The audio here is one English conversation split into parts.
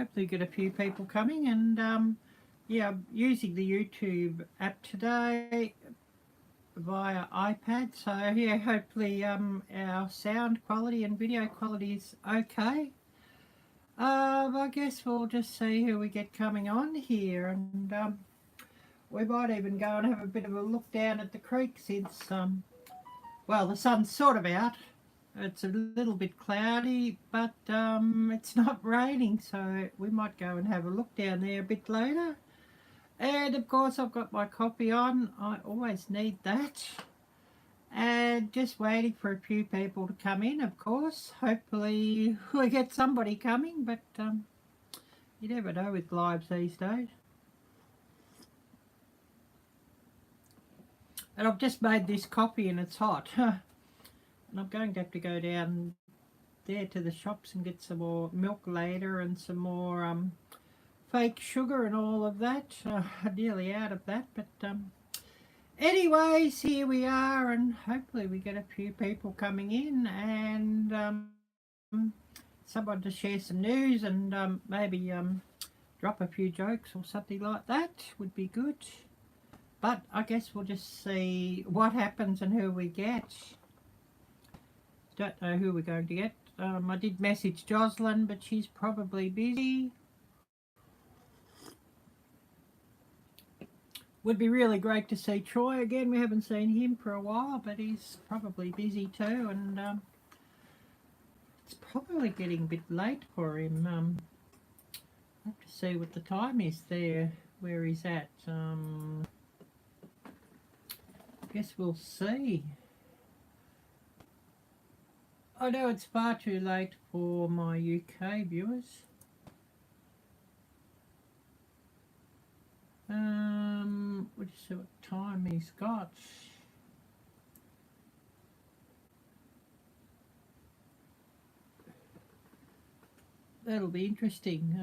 hopefully get a few people coming. And yeah, I'm using the YouTube app today via iPad, so yeah, hopefully our sound quality and video quality is okay. I guess we'll just see who we get coming on here, and we might even go and have a bit of a look down at the creek since well, the sun's sort of out. It's a little bit cloudy, but it's not raining, so we might go and have a look down there a bit later. And of course I've got my coffee on, I always need that. And just waiting for a few people to come in, of course. Hopefully we get somebody coming, but you never know with lives these days. And I've just made this coffee and it's hot. And I'm going to have to go down there to the shops and get some more milk later and some more fake sugar and all of that. Nearly out of that, but anyways, here we are, and hopefully we get a few people coming in and someone to share some news and maybe drop a few jokes or something like that would be good. But I guess we'll just see what happens and who we get. Don't know who we're going to get. I did message Jocelyn, but she's probably busy. Would be really great to see Troy again. We haven't seen him for a while, but he's probably busy too, and it's probably getting a bit late for him. I have to see what the time is there, where he's at. Guess we'll see. I know it's far too late for my UK viewers. We'll just see what time he's got. That'll be interesting.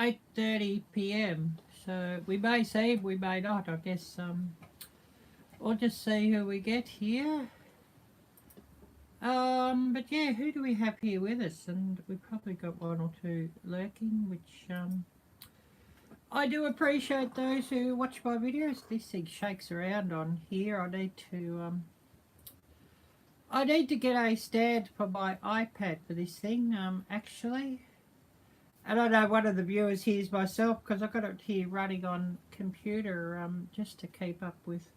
8:30 p.m. So we may see, we may not. I guess we'll just see who we get here. But yeah, who do we have here with us? And we've probably got one or two lurking, which I do appreciate those who watch my videos. This thing shakes around on here. I need to get a stand for my iPad for this thing, actually. And I know one of the viewers here is myself, because I've got it here running on computer just to keep up with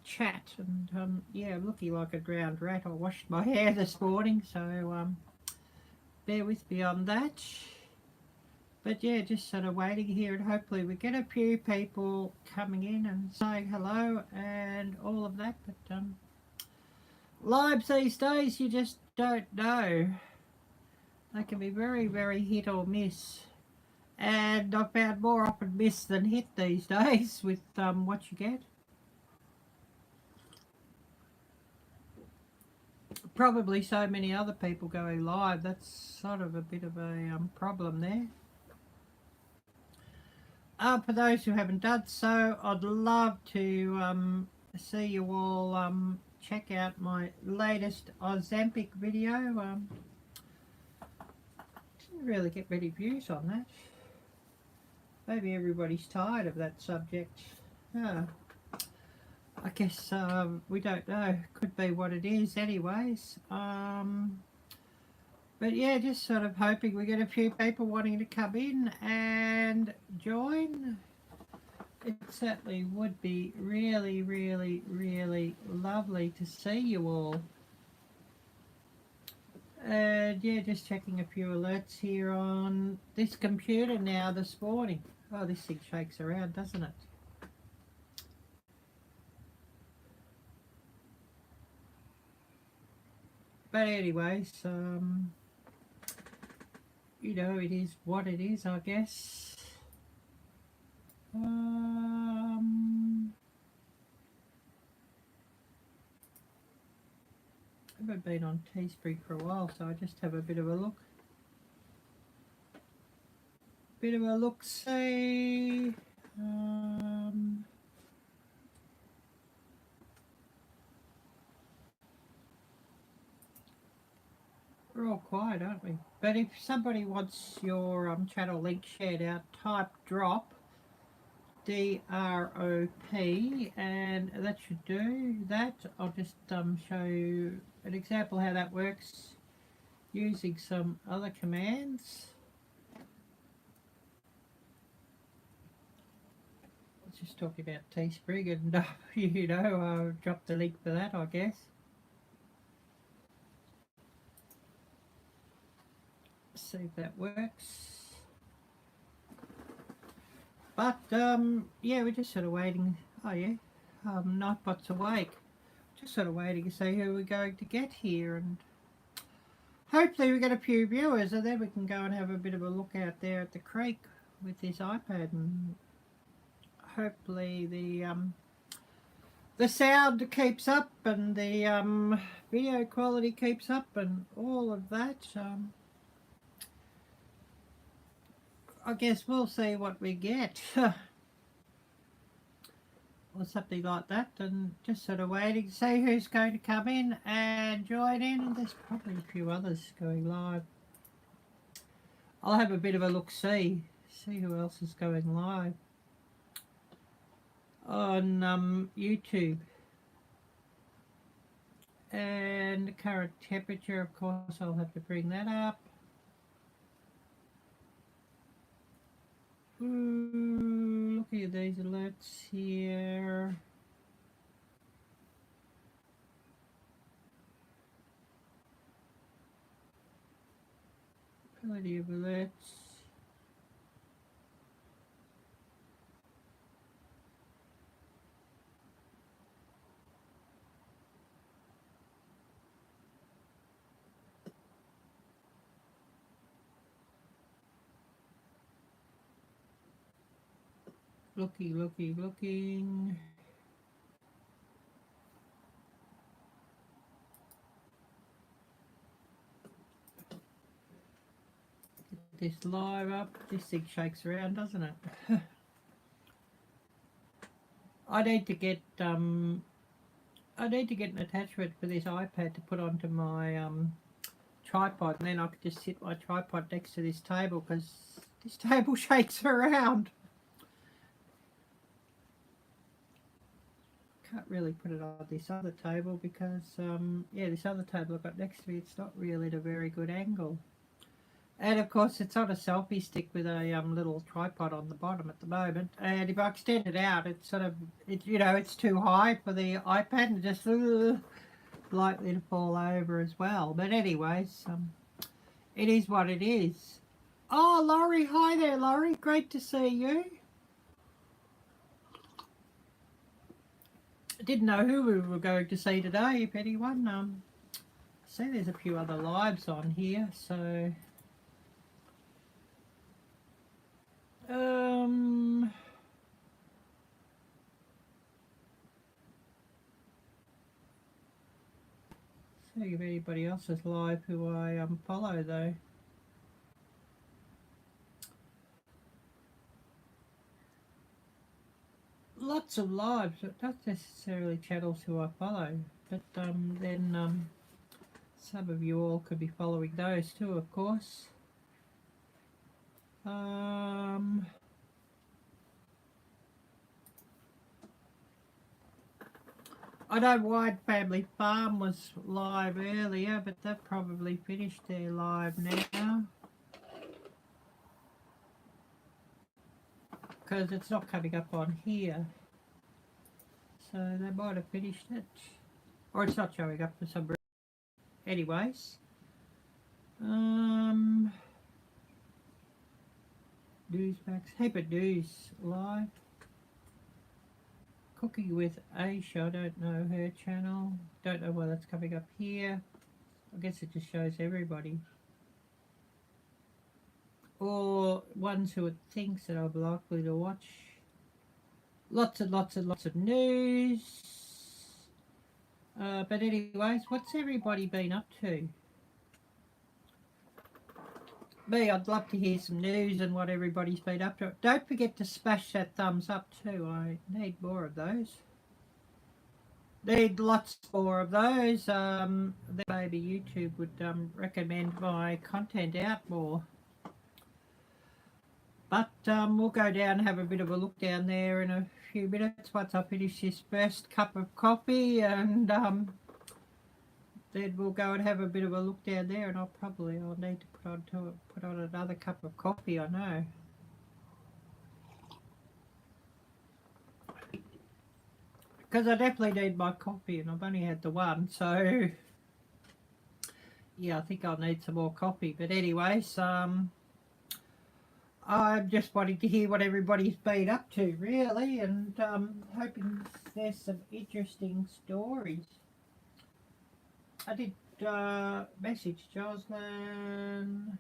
chat. And yeah, I'm looking like a drowned rat. I washed my hair this morning, so bear with me on that. But yeah, just sort of waiting here, and hopefully we get a few people coming in and saying hello and all of that. But lives these days, you just don't know. They can be very, very hit or miss. And I've found more often miss than hit these days with what you get. Probably so many other people going live. That's sort of a bit of a problem there. For those who haven't done so, I'd love to see you all check out my latest Ozempic video. Didn't really get many views on that. Maybe everybody's tired of that subject. I guess we don't know. Could be what it is anyways. But yeah, just sort of hoping we get a few people wanting to come in and join. It certainly would be really, really, really lovely to see you all. And yeah, just checking a few alerts here on this computer now this morning. Oh, this thing shakes around, doesn't it? But anyways, you know, it is what it is, I guess. I haven't been on Teespring for a while, so I just have a bit of a look. Bit of a look-see. quiet, aren't we? But if somebody wants your channel link shared out, type drop DROP, and that should do that. I'll just show you an example how that works using some other commands. Let's just talk about Teespring, and you know, I'll drop the link for that, I guess. See if that works. But yeah, we're just sort of waiting. Oh yeah, Nightbot's awake. Just sort of waiting to see who we're going to get here, and hopefully we get a few viewers, and then we can go and have a bit of a look out there at the creek with this iPad, and hopefully the sound keeps up and the video quality keeps up and all of that. I guess we'll see what we get. Or something like that, and just sort of waiting to see who's going to come in and join in. There's probably a few others going live. I'll have a bit of a look-see, see who else is going live on YouTube. And the current temperature, of course, I'll have to bring that up. Looking at these alerts here. Plenty of alerts. Looking. Get this live up. This thing shakes around, doesn't it? I need to get an attachment for this iPad to put onto my tripod, and then I could just sit my tripod next to this table, because this table shakes around. Can't really put it on this other table because yeah, this other table I've got next to me, it's not really at a very good angle, and of course it's on a selfie stick with a little tripod on the bottom at the moment, and if I extend it out, it's sort of, you know, it's too high for the iPad, and just likely to fall over as well. But anyways, it is what it is. Oh, Laurie, hi there, Laurie, great to see you. Didn't know who we were going to see today, if anyone. See, there's a few other lives on here, so see if anybody else is live who I follow though. Lots of lives, but not necessarily channels who I follow, but then some of you all could be following those too, of course. I know Wide Family Farm was live earlier, but they've probably finished their live now, because it's not coming up on here, so they might have finished it, or it's not showing up for some reason. Anyways, Newsmax, heap of news live. Cooking with Aisha, I don't know her channel, don't know why that's coming up here. I guess it just shows everybody, or ones who it thinks that I'm likely to watch. Lots and lots and lots of news. But anyways, what's everybody been up to? Me, I'd love to hear some news and what everybody's been up to. Don't forget to smash that thumbs up too. I need more of those. need lots more of those. Then maybe YouTube would recommend my content out more. But we'll go down and have a bit of a look down there in a few minutes once I finish this first cup of coffee, and then we'll go and have a bit of a look down there, and I'll need to put on another cup of coffee, I know. Because I definitely need my coffee, and I've only had the one, so yeah, I think I'll need some more coffee. But anyways, I'm just wanting to hear what everybody's been up to, really, and hoping there's some interesting stories. I did message Jocelyn.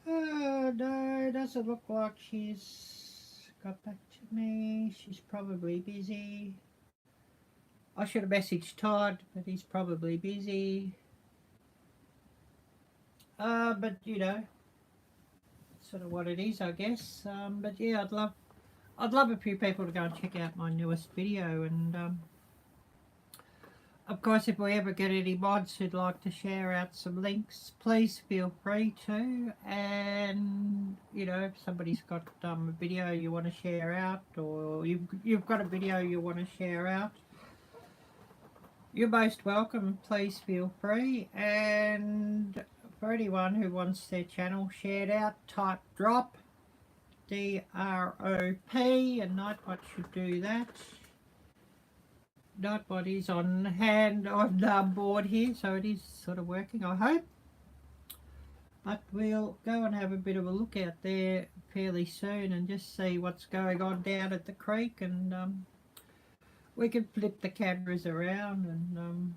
Oh, no, doesn't look like she's got back to me. She's probably busy. I should have messaged Todd, but he's probably busy. But you know, sort of what it is, I guess. But yeah, I'd love a few people to go and check out my newest video, and of course, if we ever get any mods who'd like to share out some links, please feel free to. And you know, if somebody's got a video you want to share out, or you've got a video you want to share out, you're most welcome. Please feel free. And for anyone who wants their channel shared out, type drop, D-R-O-P, and Nightbot should do that. Nightbot is on board here, so it is sort of working, I hope. But we'll go and have a bit of a look out there fairly soon and just see what's going on down at the creek, and we can flip the cameras around and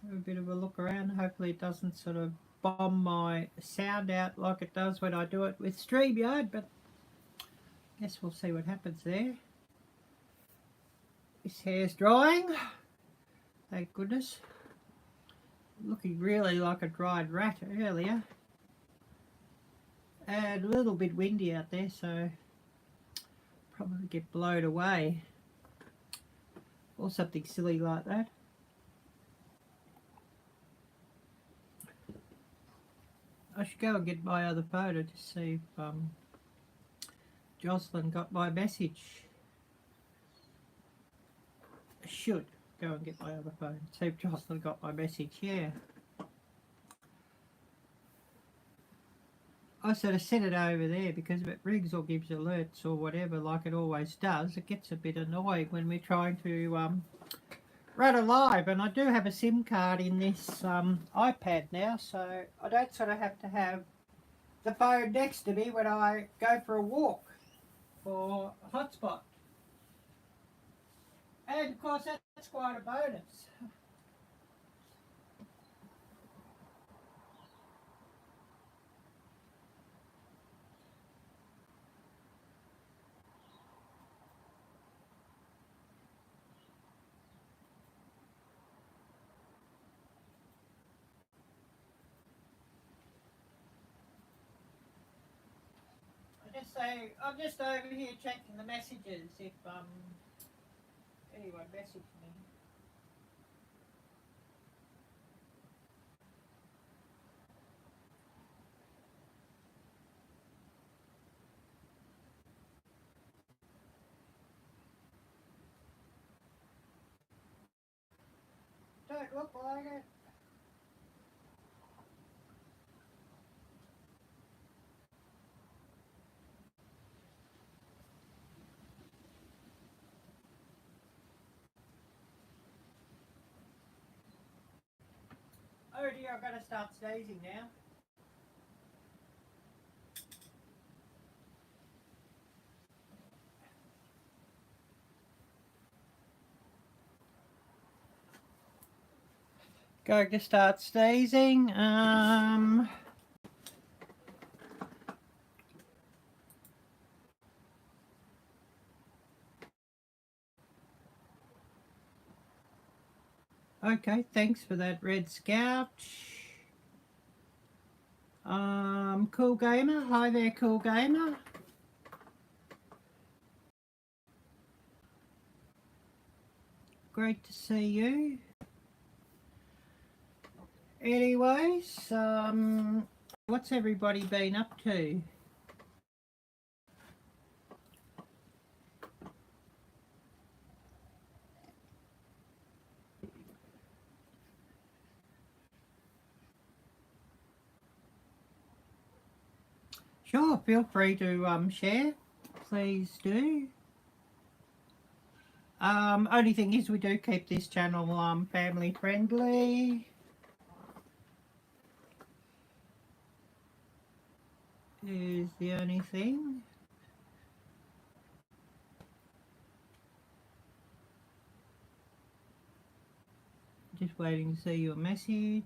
have a bit of a look around. Hopefully it doesn't sort of bomb my sound out like it does when I do it with StreamYard, but I guess we'll see what happens there. This hair's drying, thank goodness. Looking really like a dried rat earlier. And a little bit windy out there, so probably get blown away. Or something silly like that. I should go and get my other photo to see if Jocelyn got my message. I should go and get my other phone, see if Jocelyn got my message. Yeah, I sort of set it over there because if it rings or gives alerts or whatever like it always does, it gets a bit annoying when we're trying to run a live. And I do have a SIM card in this iPad now, so I don't sort of have to have the phone next to me when I go for a walk for a hotspot. And of course that's quite a bonus. I'm just over here checking the messages if anyone messaged me. Don't look like it. Oh dear, I've got to start sneezing now. Going to start sneezing. Okay, thanks for that, Red Scout. Cool Gamer. Hi there, Cool Gamer. great to see you. Anyways, what's everybody been up to? Sure, feel free to share. Please do. Only thing is we do keep this channel family friendly. Is the only thing. Just waiting to see your message.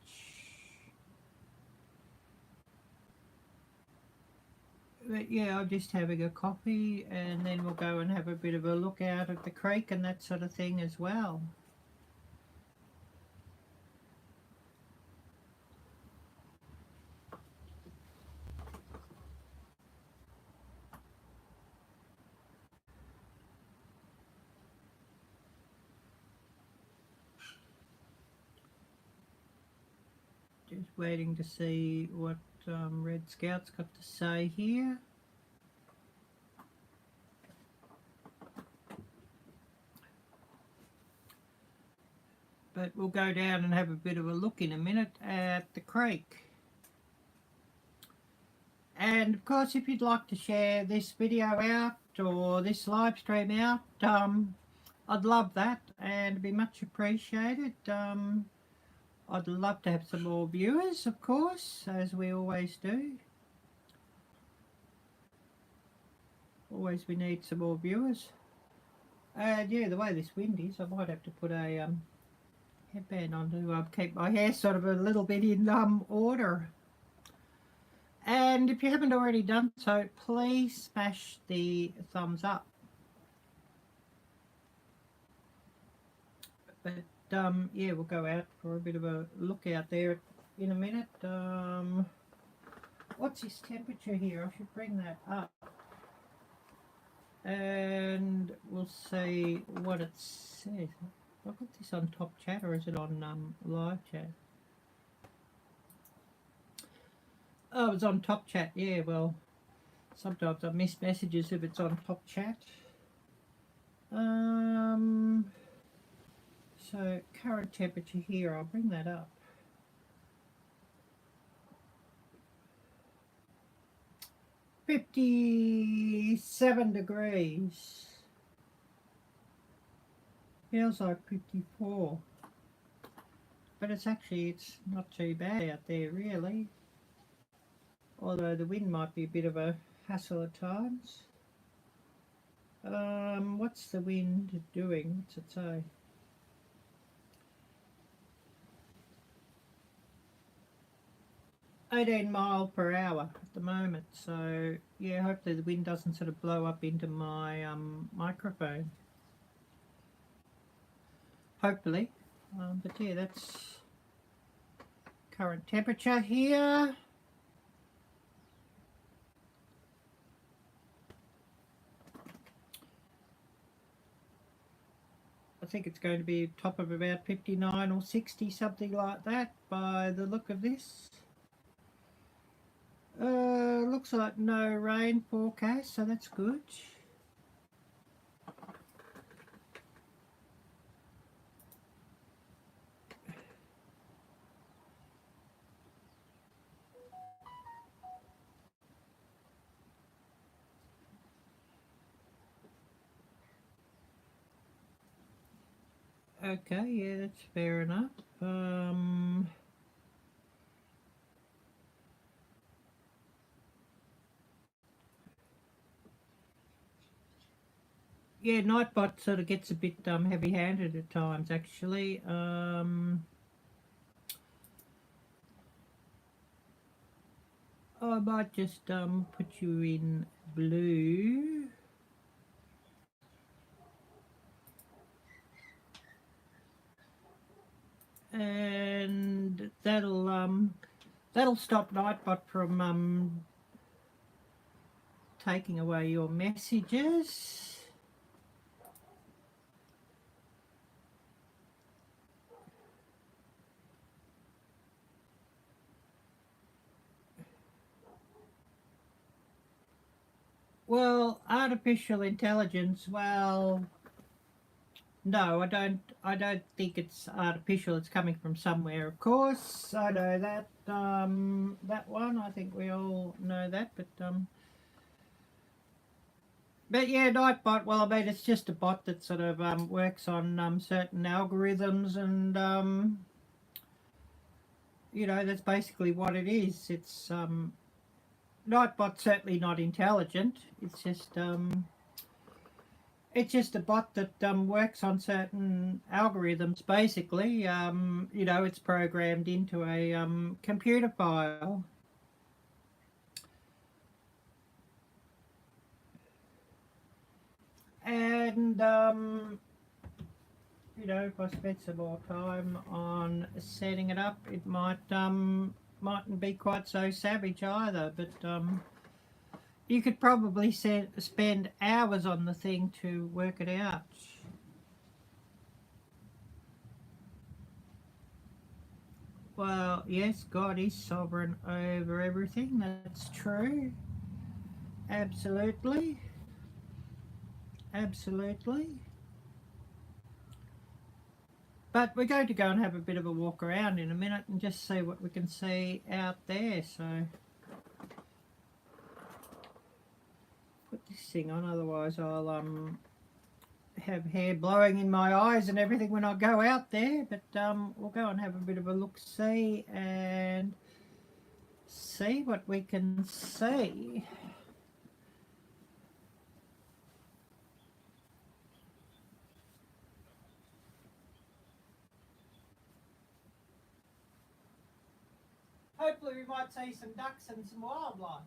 But yeah, I'm just having a coffee and then we'll go and have a bit of a look out at the creek and that sort of thing as well. Just waiting to see what Red Scout's got to say here. But we'll go down and have a bit of a look in a minute at the creek. And of course, if you'd like to share this video out or this live stream out, I'd love that and it'd be much appreciated. I'd love to have some more viewers, of course, as we always do. Always we need some more viewers. And yeah, the way this wind is, I might have to put a headband on to keep my hair sort of a little bit in order. And if you haven't already done so, please smash the thumbs up. But yeah, we'll go out for a bit of a look out there in a minute. What's this temperature here? I should bring that up. And we'll see what it says. Have I got this on top chat or is it on live chat? Oh, it's on top chat. Yeah, well, sometimes I miss messages if it's on top chat. So current temperature here, I'll bring that up. 57 degrees. Feels like 54. But it's not too bad out there really. Although the wind might be a bit of a hassle at times. What's the wind doing? What's it say? $18 miles per hour at the moment, so yeah, hopefully the wind doesn't sort of blow up into my microphone. Hopefully, but yeah, that's current temperature here. I think it's going to be top of about 59 or 60, something like that by the look of this. Looks like no rain forecast, so that's good. Okay, yeah, that's fair enough. Yeah, Nightbot sort of gets a bit heavy-handed at times, actually. I might just put you in blue. And that'll stop Nightbot from taking away your messages. Well, artificial intelligence, well, no, I don't think it's artificial. It's coming from somewhere, of course. I know that that one. I think we all know that, but yeah, Nightbot. Well, I mean, it's just a bot that sort of works on certain algorithms, and that's basically what it is. It's Nightbot's certainly not intelligent. It's just a bot that works on certain algorithms, basically. It's programmed into a computer file. And, if I spent some more time on setting it up, it mightn't be quite so savage either. But you could probably spend hours on the thing to work it out. Well, yes, God is sovereign over everything. That's true. Absolutely. Absolutely. But we're going to go and have a bit of a walk around in a minute and just see what we can see out there. So put this thing on, otherwise I'll have hair blowing in my eyes and everything when I go out there. But we'll go and have a bit of a look-see and see what we can see. Hopefully we might see some ducks and some wildlife.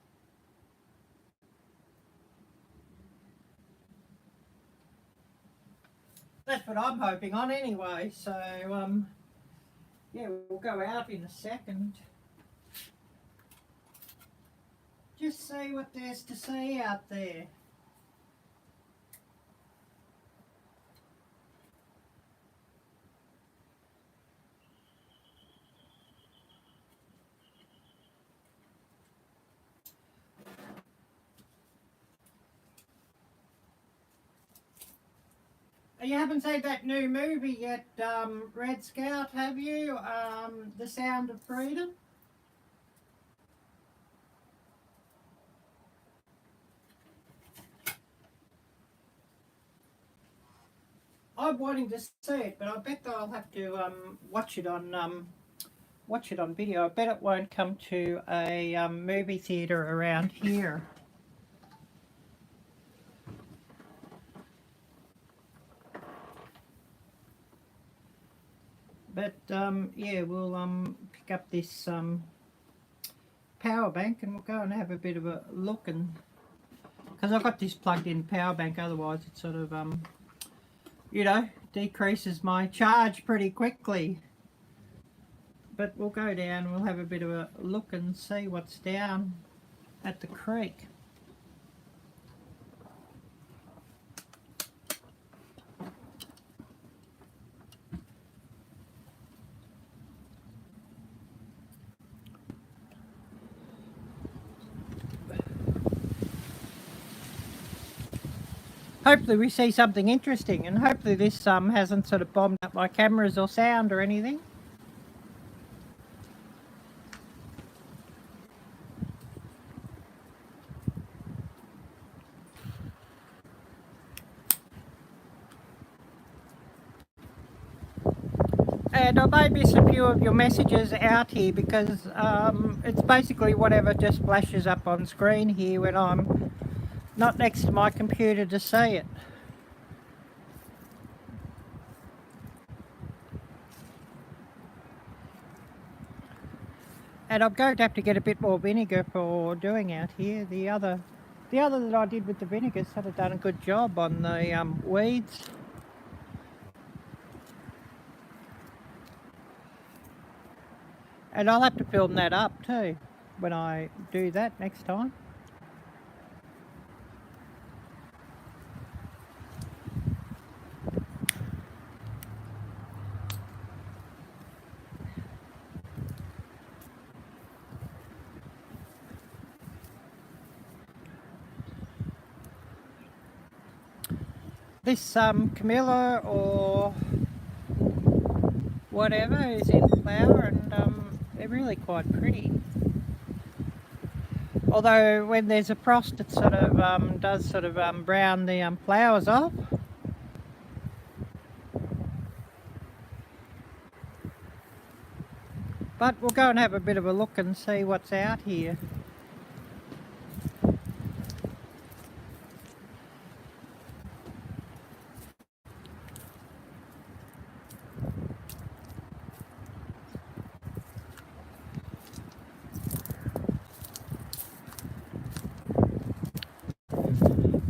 That's what I'm hoping on anyway. So, yeah, we'll go out in a second. Just see what there's to see out there. You haven't seen that new movie yet, Red Scout, have you? The Sound of Freedom? I'm wanting to see it, but I bet that I'll have to watch it on video. I bet it won't come to a movie theatre around here. But yeah, we'll pick up this power bank and we'll go and have a bit of a look, and because I've got this plugged in power bank, otherwise it sort of decreases my charge pretty quickly. But we'll go down and we'll have a bit of a look and see what's down at the creek. Hopefully we see something interesting, and hopefully this hasn't sort of bombed up my cameras or sound or anything. And I may miss a few of your messages out here because it's basically whatever just flashes up on screen here when I'm not next to my computer to see it. And I'm going to have to get a bit more vinegar for doing out here. The other that I did with the vinegar sort of done a good job on the weeds. And I'll have to film that up too when I do that next time. This Camilla or whatever is in flower, and they're really quite pretty. Although when there's a frost, it sort of does sort of brown the flowers off. But we'll go and have a bit of a look and see what's out here.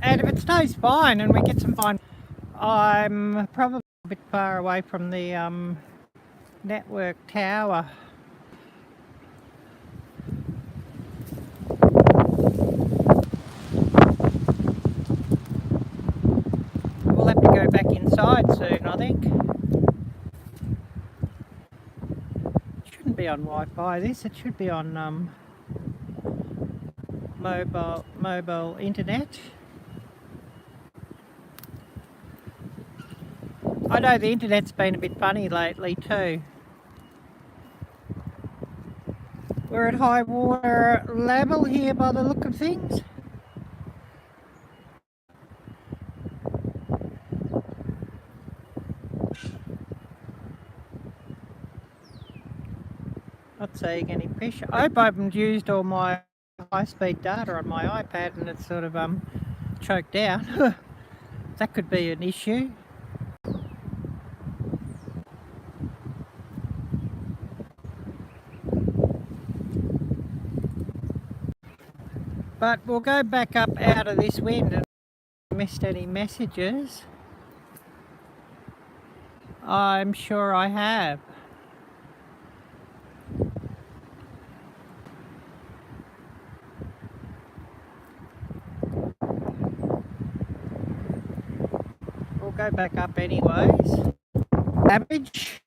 And if it stays fine and we get some fine, I'm probably a bit far away from the network tower. We'll have to go back inside soon, I think. It shouldn't be on Wi-Fi, this. It should be on mobile internet. I know the internet's been a bit funny lately too. We're at high water level here by the look of things. Not seeing any fish. I hope I haven't used all my high-speed data on my iPad and it's sort of choked out. That could be an issue. But we'll go back up out of this wind and missed any messages. I'm sure I have. We'll go back up anyways. Damage.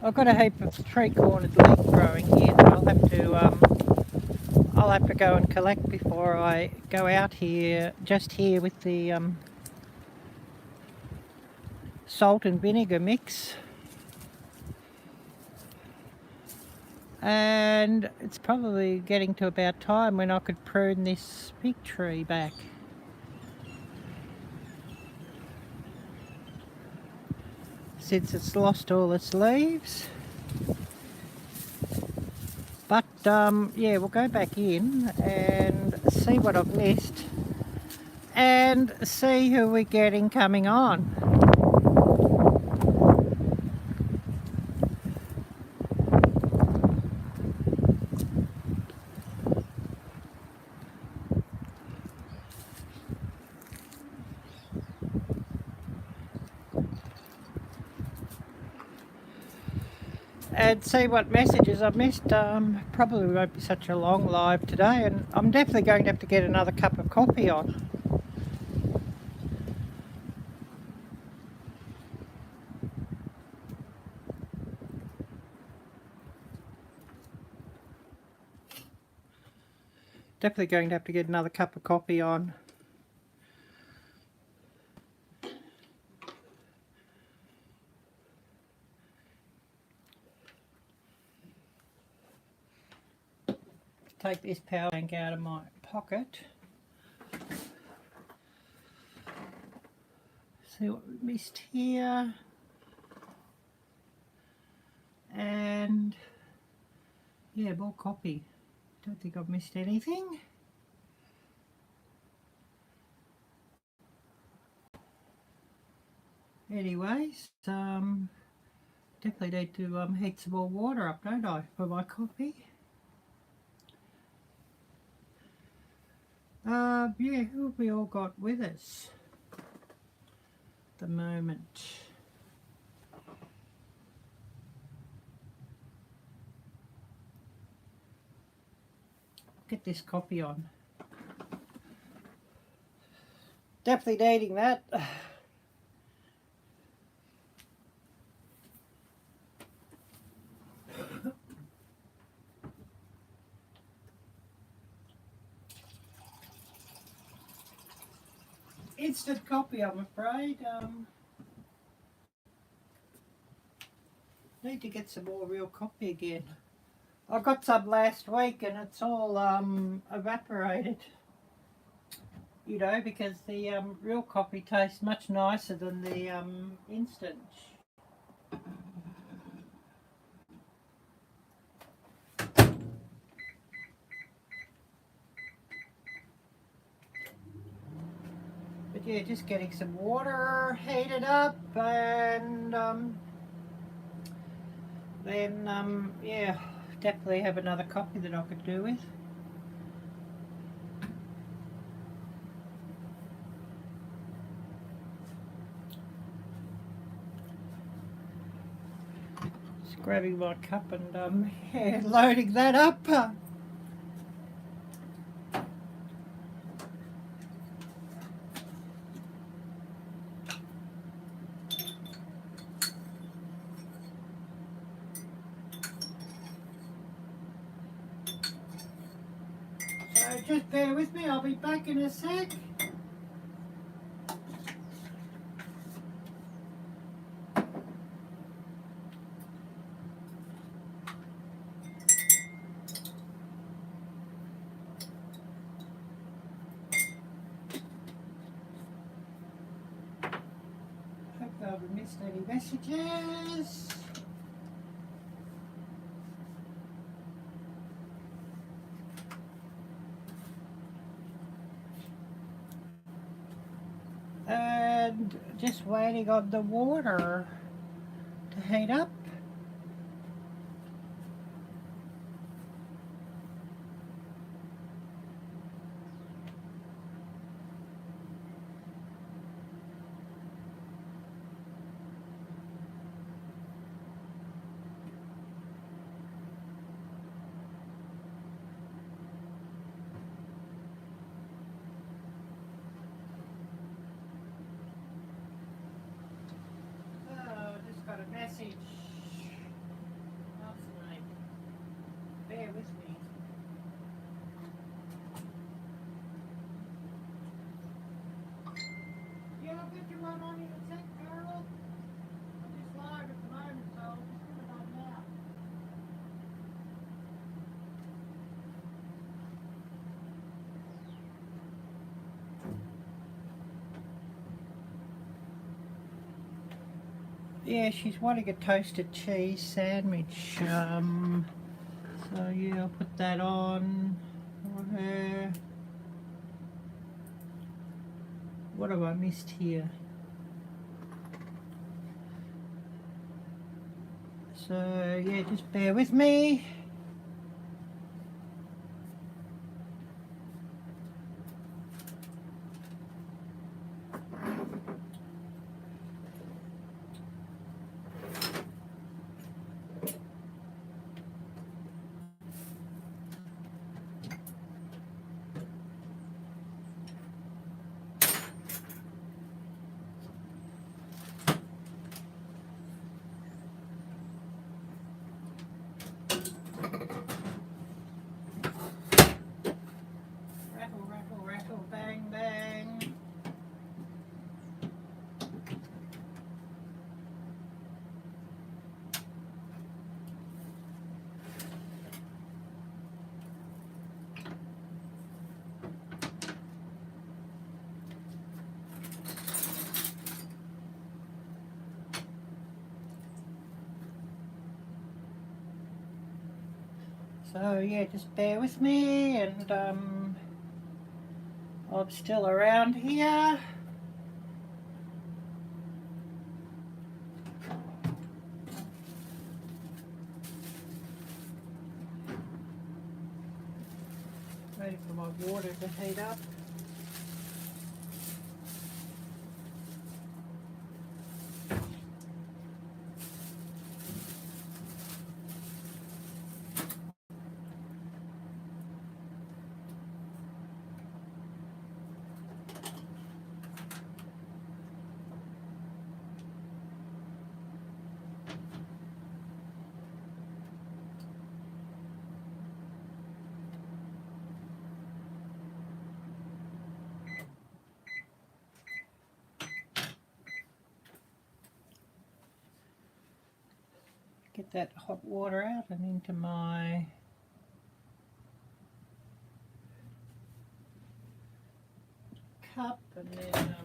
I've got a heap of three-cornered leek growing here that I'll have to go and collect before I go out here, just here with the salt and vinegar mix. And it's probably getting to about time when I could prune this fig tree back. Since it's lost all its leaves. But yeah, we'll go back in and see what I've missed and see who we're getting coming on. And see what messages I've missed. Probably won't be such a long live today, and I'm definitely going to have to get another cup of coffee on. Definitely going to have to get another cup of coffee on. Take this power bank out of my pocket. See what we missed here. And yeah, more copy. Don't think I've missed anything. Anyways, definitely need to heat some more water up, don't I, for my coffee. Yeah, who have we all got with us at the moment? Get this coffee on. Definitely needing that. instant copy, I'm afraid. Need to get some more real coffee again. I got some last week and it's all evaporated. You know, because the real coffee tastes much nicer than the instant. But yeah, just getting some water heated up and then yeah, definitely have another coffee that I could do with. Just grabbing my cup and yeah, loading that up. So just bear with me, I'll be back in a sec. Hope I haven't missed any messages. And just waiting on the water to heat up. Oh, just got a message. Last night. Bear with me. Yeah, I'll get you one on in a sec, Carol. I'm just live at the moment, so I'll just put it on now. Yeah, she's wanting a toasted cheese sandwich. So yeah, I'll put that on for her. What have I missed here? So yeah, just bear with me. Rattle, rattle, rattle, bang, bang. So yeah, just bear with me, and I'm still around here. Waiting for my water to heat up. get that hot water out and into my cup, and then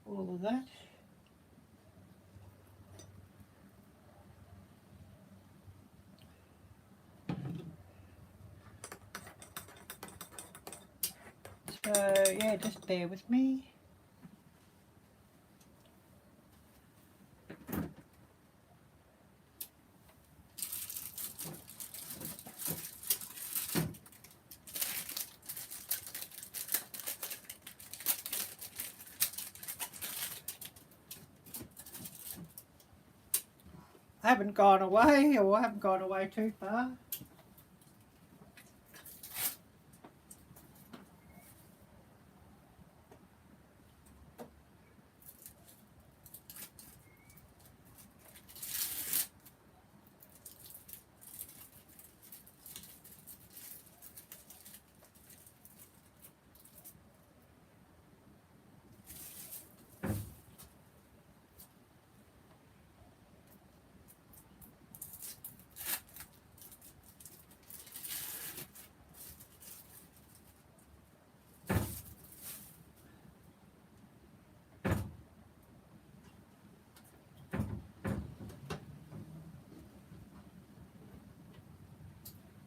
all of that. So yeah, just bear with me. I haven't gone away, or I haven't gone away too far.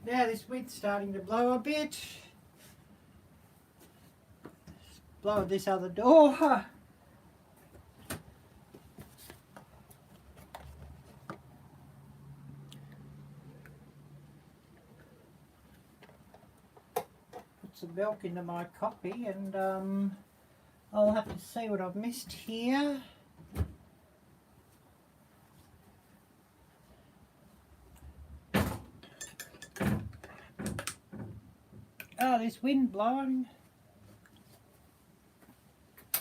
Now this wind's starting to blow a bit. Blow at this other door. Put some milk into my coffee, and I'll have to see what I've missed here. Oh, this wind blowing. I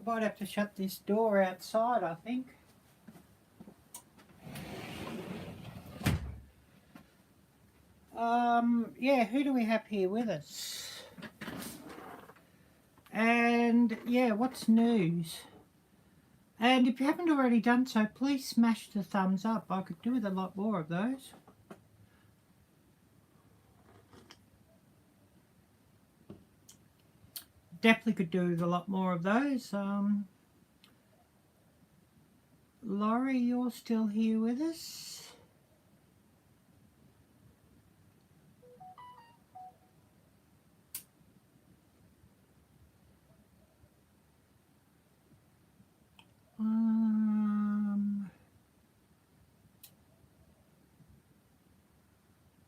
might have to shut this door outside, I think. Yeah, who do we have here with us? And yeah, what's news? And if you haven't already done so, please smash the thumbs up. I could do with a lot more of those. Definitely could do with a lot more of those. Laurie, you're still here with us?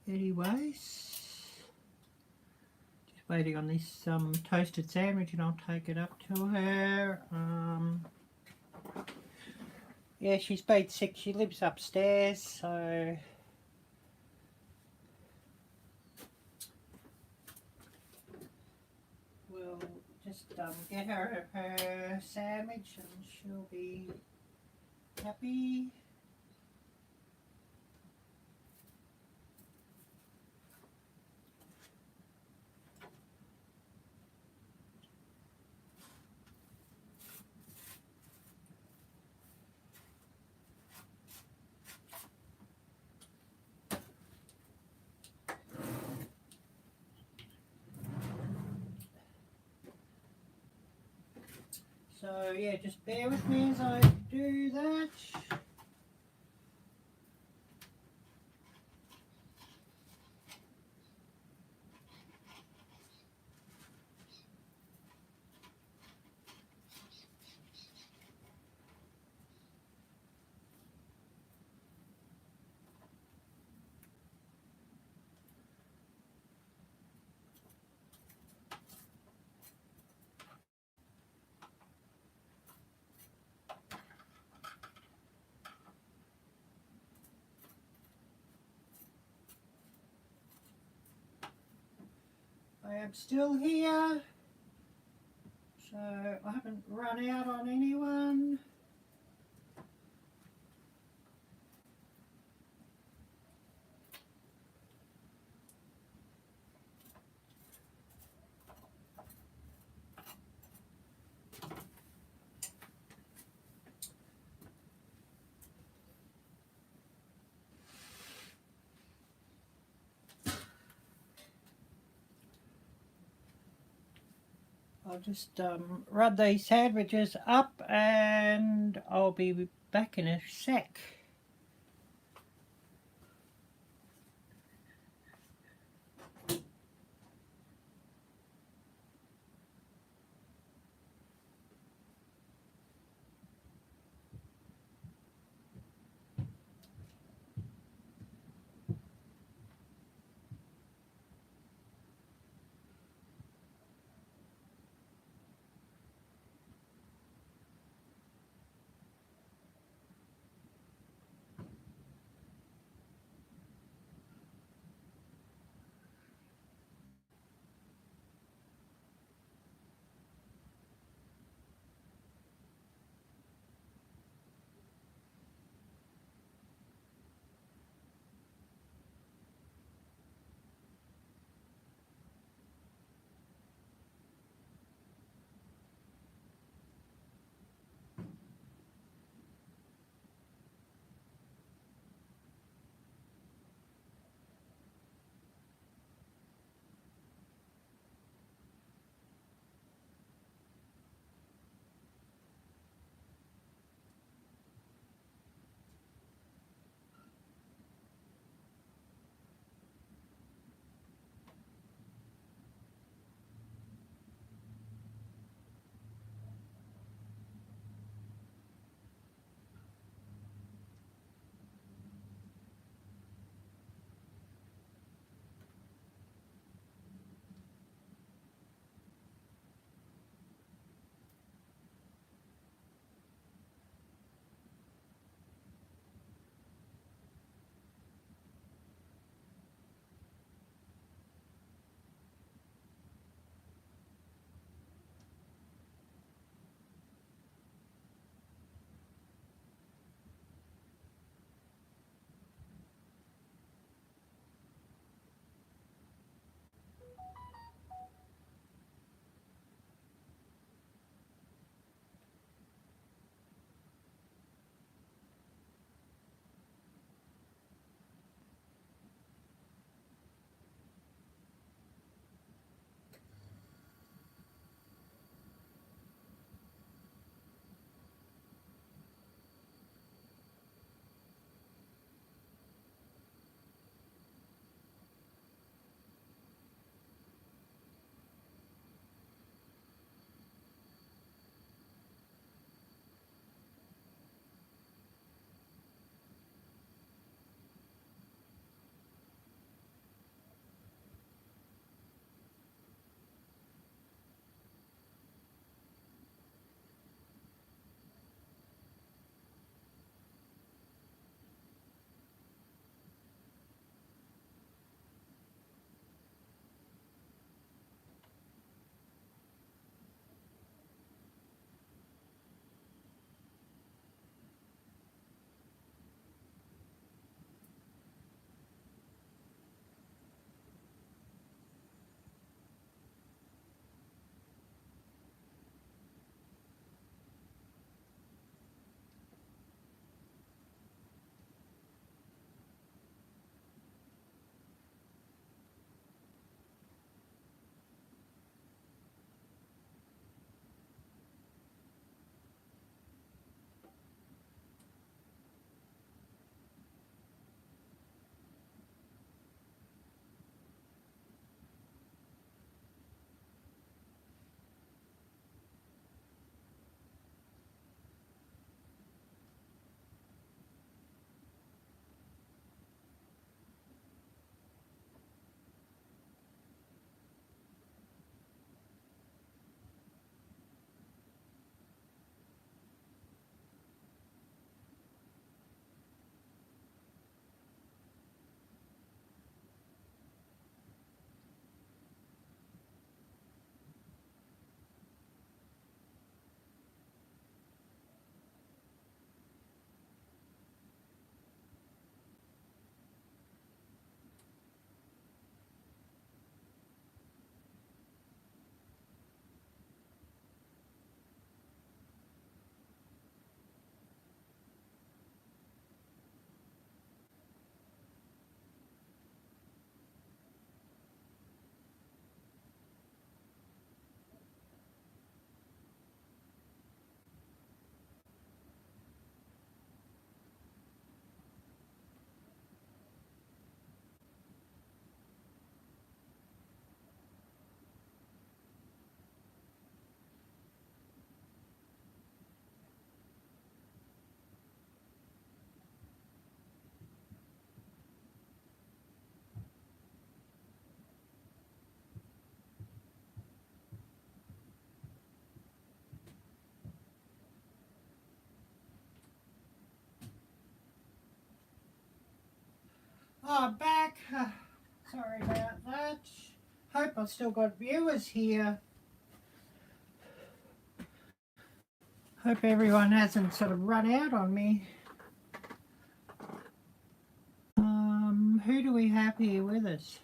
Anyways, just waiting on this toasted sandwich, and I'll take it up to her. Yeah, she's been sick. She lives upstairs, so we'll just get her her sandwich, and she'll be happy. So yeah, just bear with me as I do that. I am still here, so I haven't run out on anyone. I'll just rub these sandwiches up and I'll be back in a sec. Oh, back. Sorry about that. Hope I've still got viewers here. Hope everyone hasn't sort of run out on me. Who do we have here with us?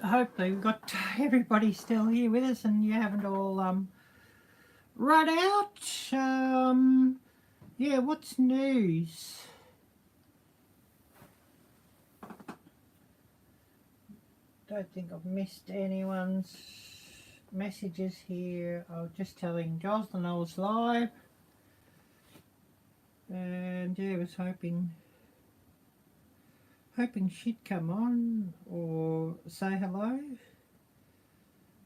Hopefully we've got everybody still here with us and you haven't all run out. Yeah, what's news? Don't think I've missed anyone's messages here. I was just telling Jocelyn I was live, and yeah, I was hoping she'd come on or say hello.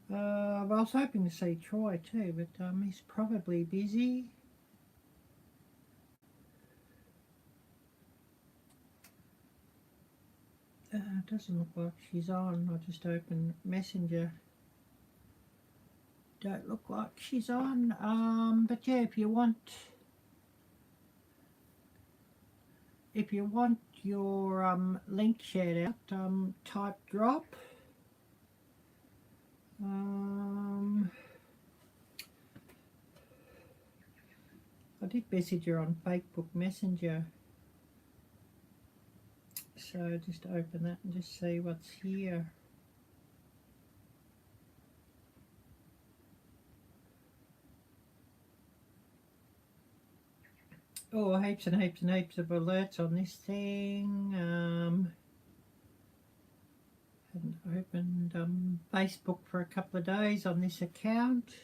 I was hoping to see Troy too, but he's probably busy. It doesn't look like she's on. I just opened Messenger. Don't look like she's on. But yeah, if you want your link shared out, type drop. I did message her on Facebook Messenger. So just open that and just see what's here. Oh, heaps and heaps and heaps of alerts on this thing. Hadn't opened Facebook for a couple of days on this account.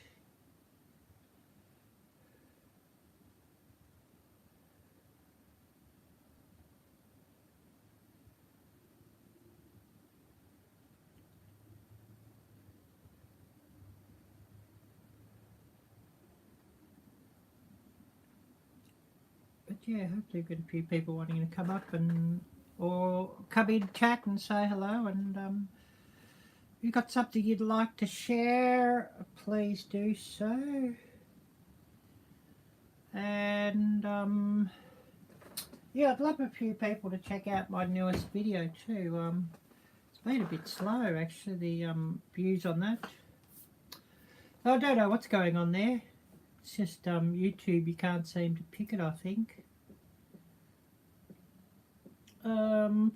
Yeah, hopefully we've got a few people wanting to come up and or come in chat and say hello, and if you've got something you'd like to share, please do so. And yeah, I'd love a few people to check out my newest video too. It's been a bit slow actually, the views on that. I don't know what's going on there. It's just YouTube, you can't seem to pick it, I think.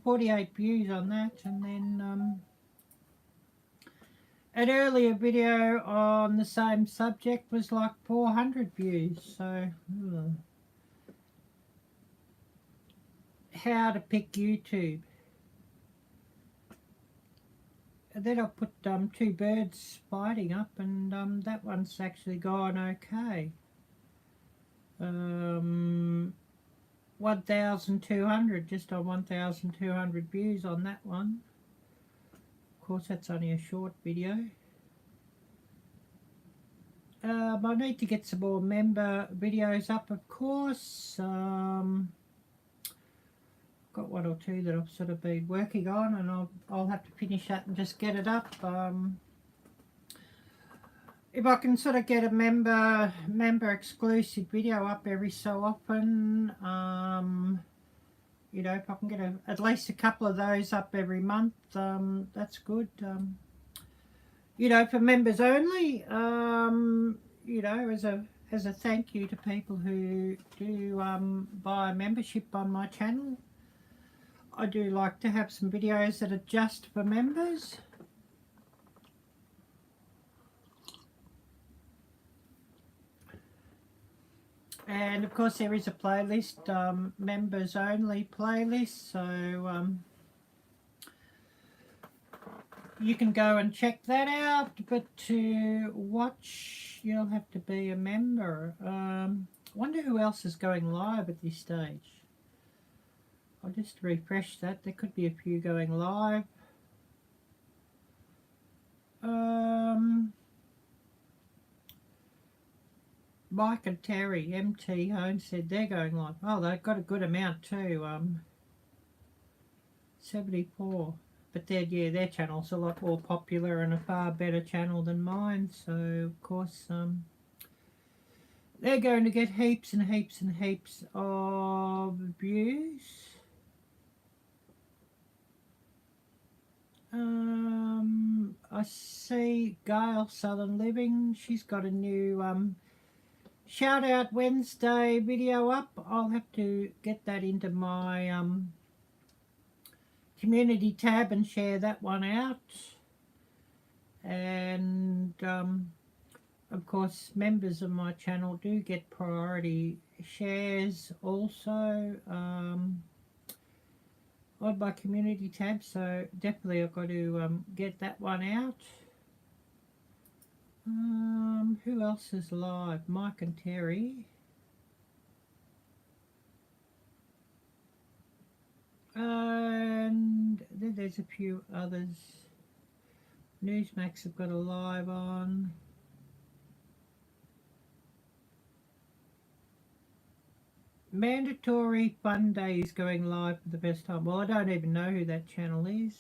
48 views on that, and then an earlier video on the same subject was like 400 views. So how to pick YouTube. And then I put two birds fighting up, and that one's actually gone okay. 1,200, just on 1,200 views on that one. Of course, that's only a short video. I need to get some more member videos up, of course. Got one or two that I've sort of been working on, and I'll have to finish that and just get it up. If I can sort of get a member exclusive video up every so often, you know, if I can get at least a couple of those up every month, that's good. You know, for members only, you know, as a thank you to people who do buy a membership on my channel. I do like to have some videos that are just for members. And of course there is a playlist, members only playlist, so you can go and check that out, but to watch you'll have to be a member. Wonder who else is going live at this stage. I'll just refresh that. There could be a few going live. Mike and Terry, MT Hone said they're going live. Oh, they've got a good amount too. 74. But their channel's a lot more popular and a far better channel than mine. So of course they're going to get heaps and heaps and heaps of views. I see Gail Southern Living. She's got a new Shout Out Wednesday video up. I'll have to get that into my community tab and share that one out. And of course, members of my channel do get priority shares also on my community tab, so definitely I've got to get that one out. Who else is live? Mike and Terry. And then there's a few others. Newsmax have got a live on. Mandatory Fun Day is going live for the first time. Well, I don't even know who that channel is.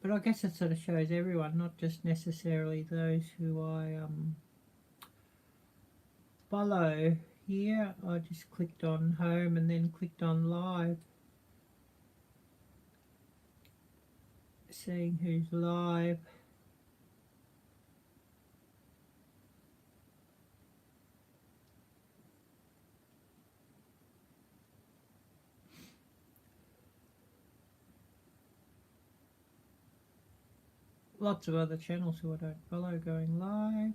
But I guess it sort of shows everyone, not just necessarily those who I follow here. I just clicked on home and then clicked on live. Seeing who's live. Lots of other channels who I don't follow going live.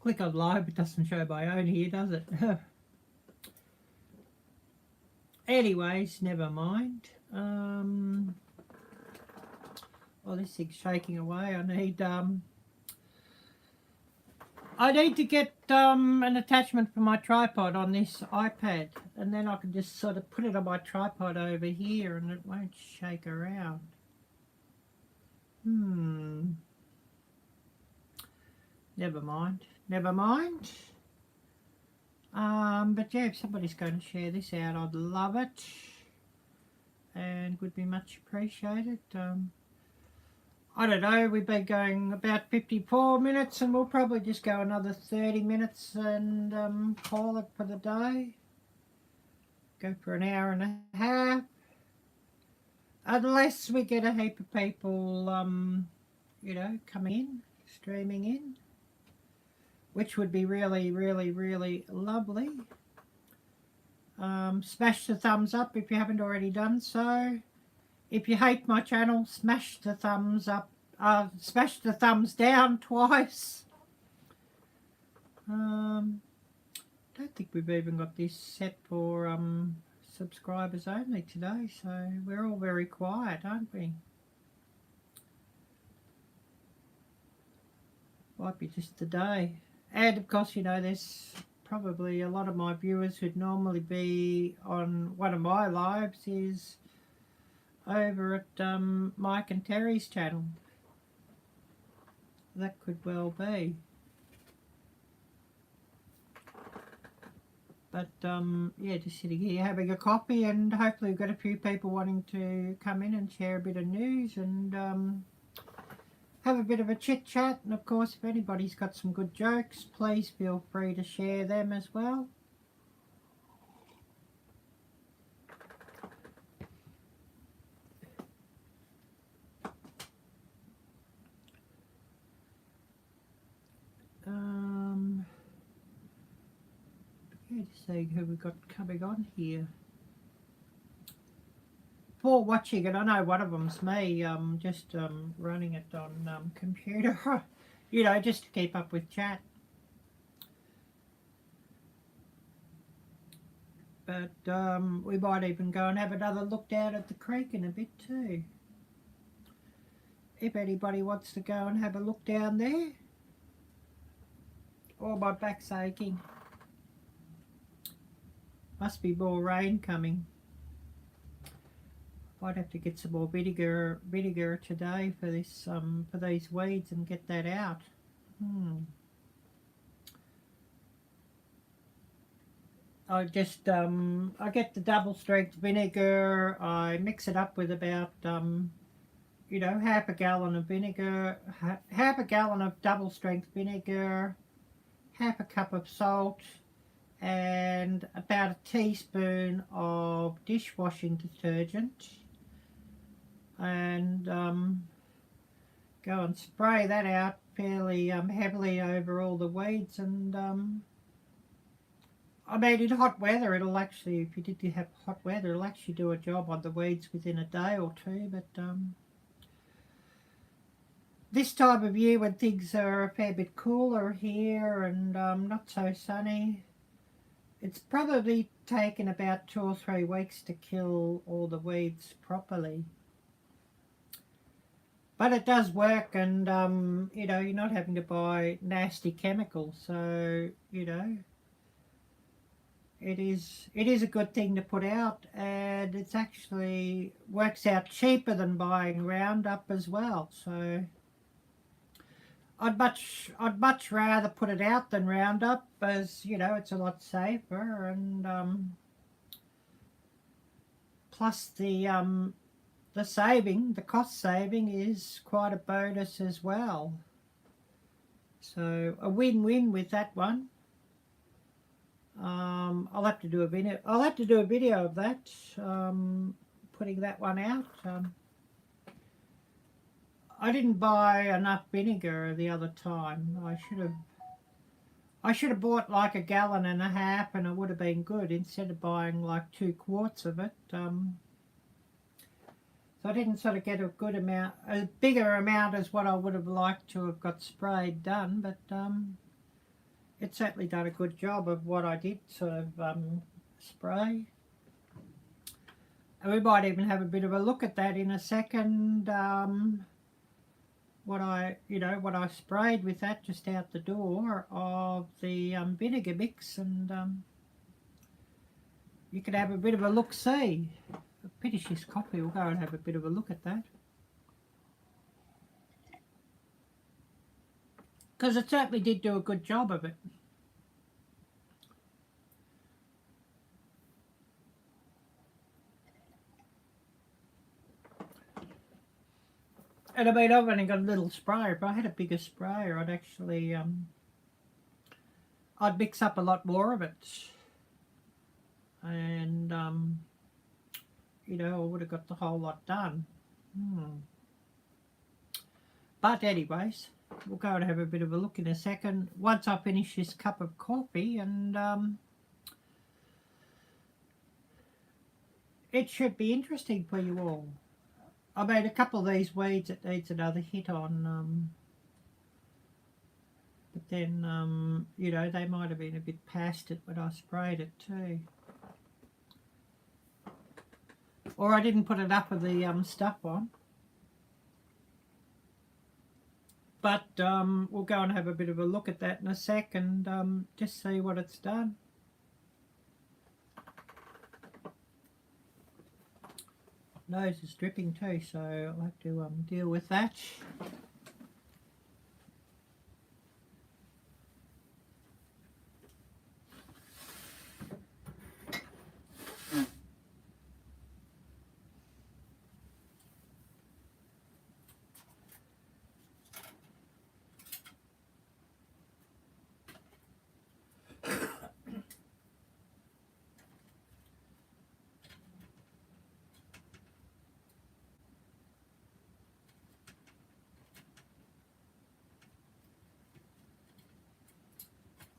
Click on live, it doesn't show my own here, does it? Anyways, never mind. Oh, this thing's shaking away. I need to get an attachment for my tripod on this iPad, and then I can just sort of put it on my tripod over here and it won't shake around. Never mind. But yeah, if somebody's going to share this out, I'd love it and would be much appreciated. I don't know, we've been going about 54 minutes and we'll probably just go another 30 minutes and call it for the day. Go for an hour and a half. Unless we get a heap of people, you know, coming in, streaming in, which would be really, really, really lovely. Smash the thumbs up if you haven't already done so. If you hate my channel, smash the thumbs up, smash the thumbs down twice. Don't think we've even got this set for subscribers only today, so we're all very quiet, aren't we? Might be just the day. And of course, you know, there's probably a lot of my viewers who'd normally be on one of my lives is over at Mike and Terry's channel. That could well be. But yeah, just sitting here having a coffee, and hopefully we've got a few people wanting to come in and share a bit of news and have a bit of a chit chat. And of course, if anybody's got some good jokes, please feel free to share them as well. Yeah, just seeing who we've got coming on here. For watching it, I know one of them's me, just running it on computer, you know, just to keep up with chat. But we might even go and have another look down at the creek in a bit too. If anybody wants to go and have a look down there. Oh, my back's aching. Must be more rain coming. Might have to get some more vinegar today for this for these weeds and get that out. I just I get the double strength vinegar. I mix it up with about you know, half a gallon of vinegar, half a gallon of double strength vinegar, half a cup of salt, and about a teaspoon of dishwashing detergent, and go and spray that out fairly heavily over all the weeds. And I mean, in hot weather, it'll actually, if you did have hot weather, it'll actually do a job on the weeds within a day or two. But this time of year, when things are a fair bit cooler here and not so sunny, it's probably taken about 2 or 3 weeks to kill all the weeds properly. But it does work, and you know, you're not having to buy nasty chemicals, so you know, it is a good thing to put out, and it's actually works out cheaper than buying Roundup as well. So I'd much rather put it out than Roundup, as you know, it's a lot safer, and plus the cost saving is quite a bonus as well. So a win-win with that one. I'll have to do a video. I'll have to do a video of that, putting that one out. I didn't buy enough vinegar the other time. I should have bought like 1.5 gallons, and it would have been good instead of buying like 2 quarts of it. So I didn't sort of get a good amount, a bigger amount as what I would have liked to have got sprayed done, but it certainly done a good job of what I did sort of spray. And we might even have a bit of a look at that in a second. What I sprayed with that just out the door of the vinegar mix, and you could have a bit of a look-see. I'll finish this coffee, we'll go and have a bit of a look at that. Because it certainly did do a good job of it. And I mean, I've only got a little sprayer. If I had a bigger sprayer, I'd actually, I'd mix up a lot more of it. And, you know, I would have got the whole lot done. But anyways, we'll go and have a bit of a look in a second. Once I finish this cup of coffee, and it should be interesting for you all. I made a couple of these weeds, it needs another hit on, but then, you know, they might have been a bit past it when I sprayed it too. Or I didn't put enough of the stuff on. But we'll go and have a bit of a look at that in a sec, and just see what it's done. Nose is dripping too, so I'll have to deal with that.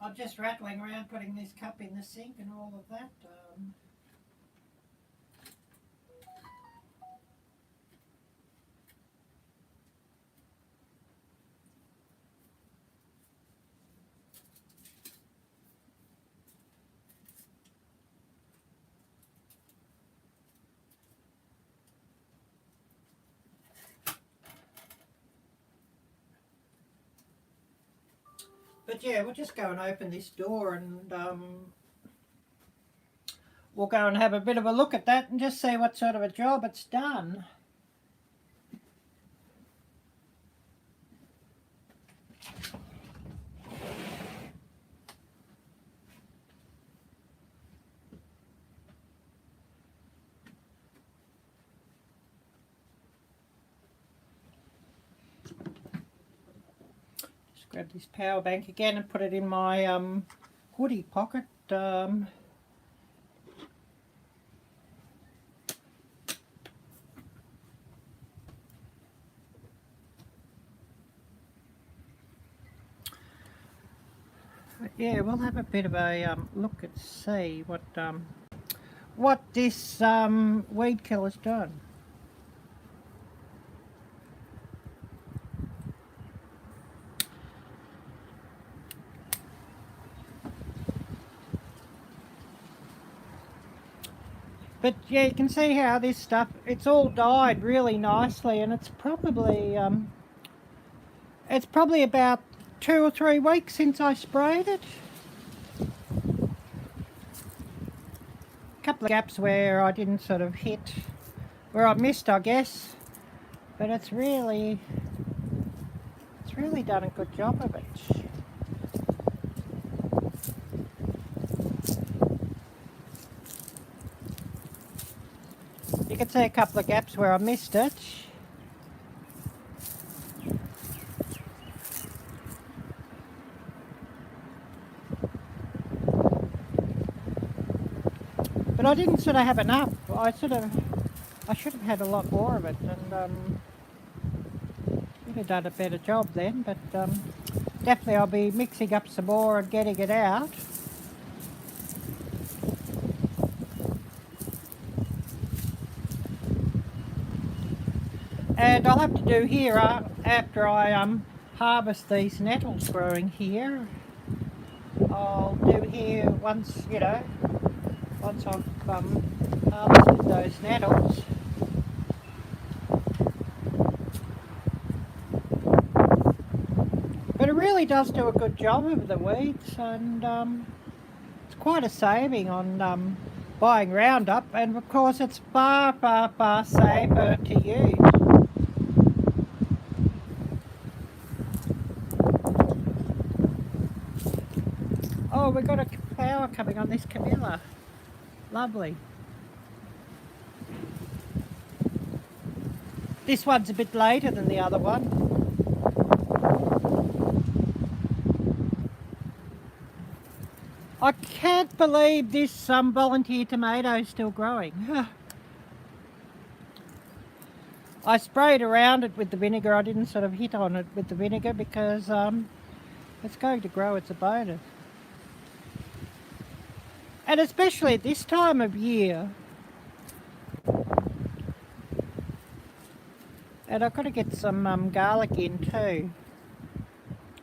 I'm just rattling around putting this cup in the sink and all of that. But yeah, we'll just go and open this door, and we'll go and have a bit of a look at that and just see what sort of a job it's done. Just grab this power bank again and put it in my hoodie pocket. Yeah, we'll have a bit of a look and see what this weed killer's done. But yeah, you can see how this stuff, it's all dyed really nicely, and it's probably about 2 or 3 weeks since I sprayed it. A couple of gaps where I didn't sort of hit, where I missed, I guess, but it's really done a good job of it. You can see a couple of gaps where I missed it. But I didn't sort of have enough. I should have had a lot more of it, and would have done a better job then. But definitely I'll be mixing up some more and getting it out. And I'll have to do here after I harvest these nettles growing here. I'll do here once, you know, once I've harvested those nettles. But it really does do a good job of the weeds, and it's quite a saving on buying Roundup, and of course it's far, far, far safer to use. Oh, we've got a flower coming on this Camilla. Lovely. This one's a bit later than the other one. I can't believe this volunteer tomato is still growing. I sprayed around it with the vinegar. I didn't sort of hit on it with the vinegar because it's going to grow. It's a bonus. And especially at this time of year. And I've got to get some garlic in too.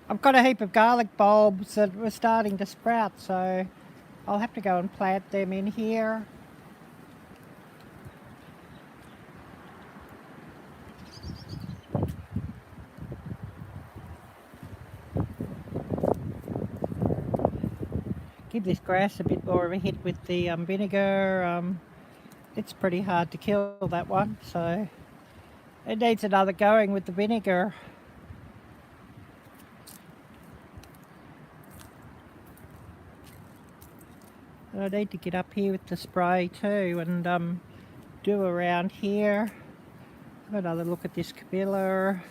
I've got a heap of garlic bulbs that were starting to sprout, so I'll have to go and plant them in here. Give this grass a bit more of a hit with the vinegar. It's pretty hard to kill, that one, so it needs another going with the vinegar. I need to get up here with the spray too and do around here. Have another look at this Camilla.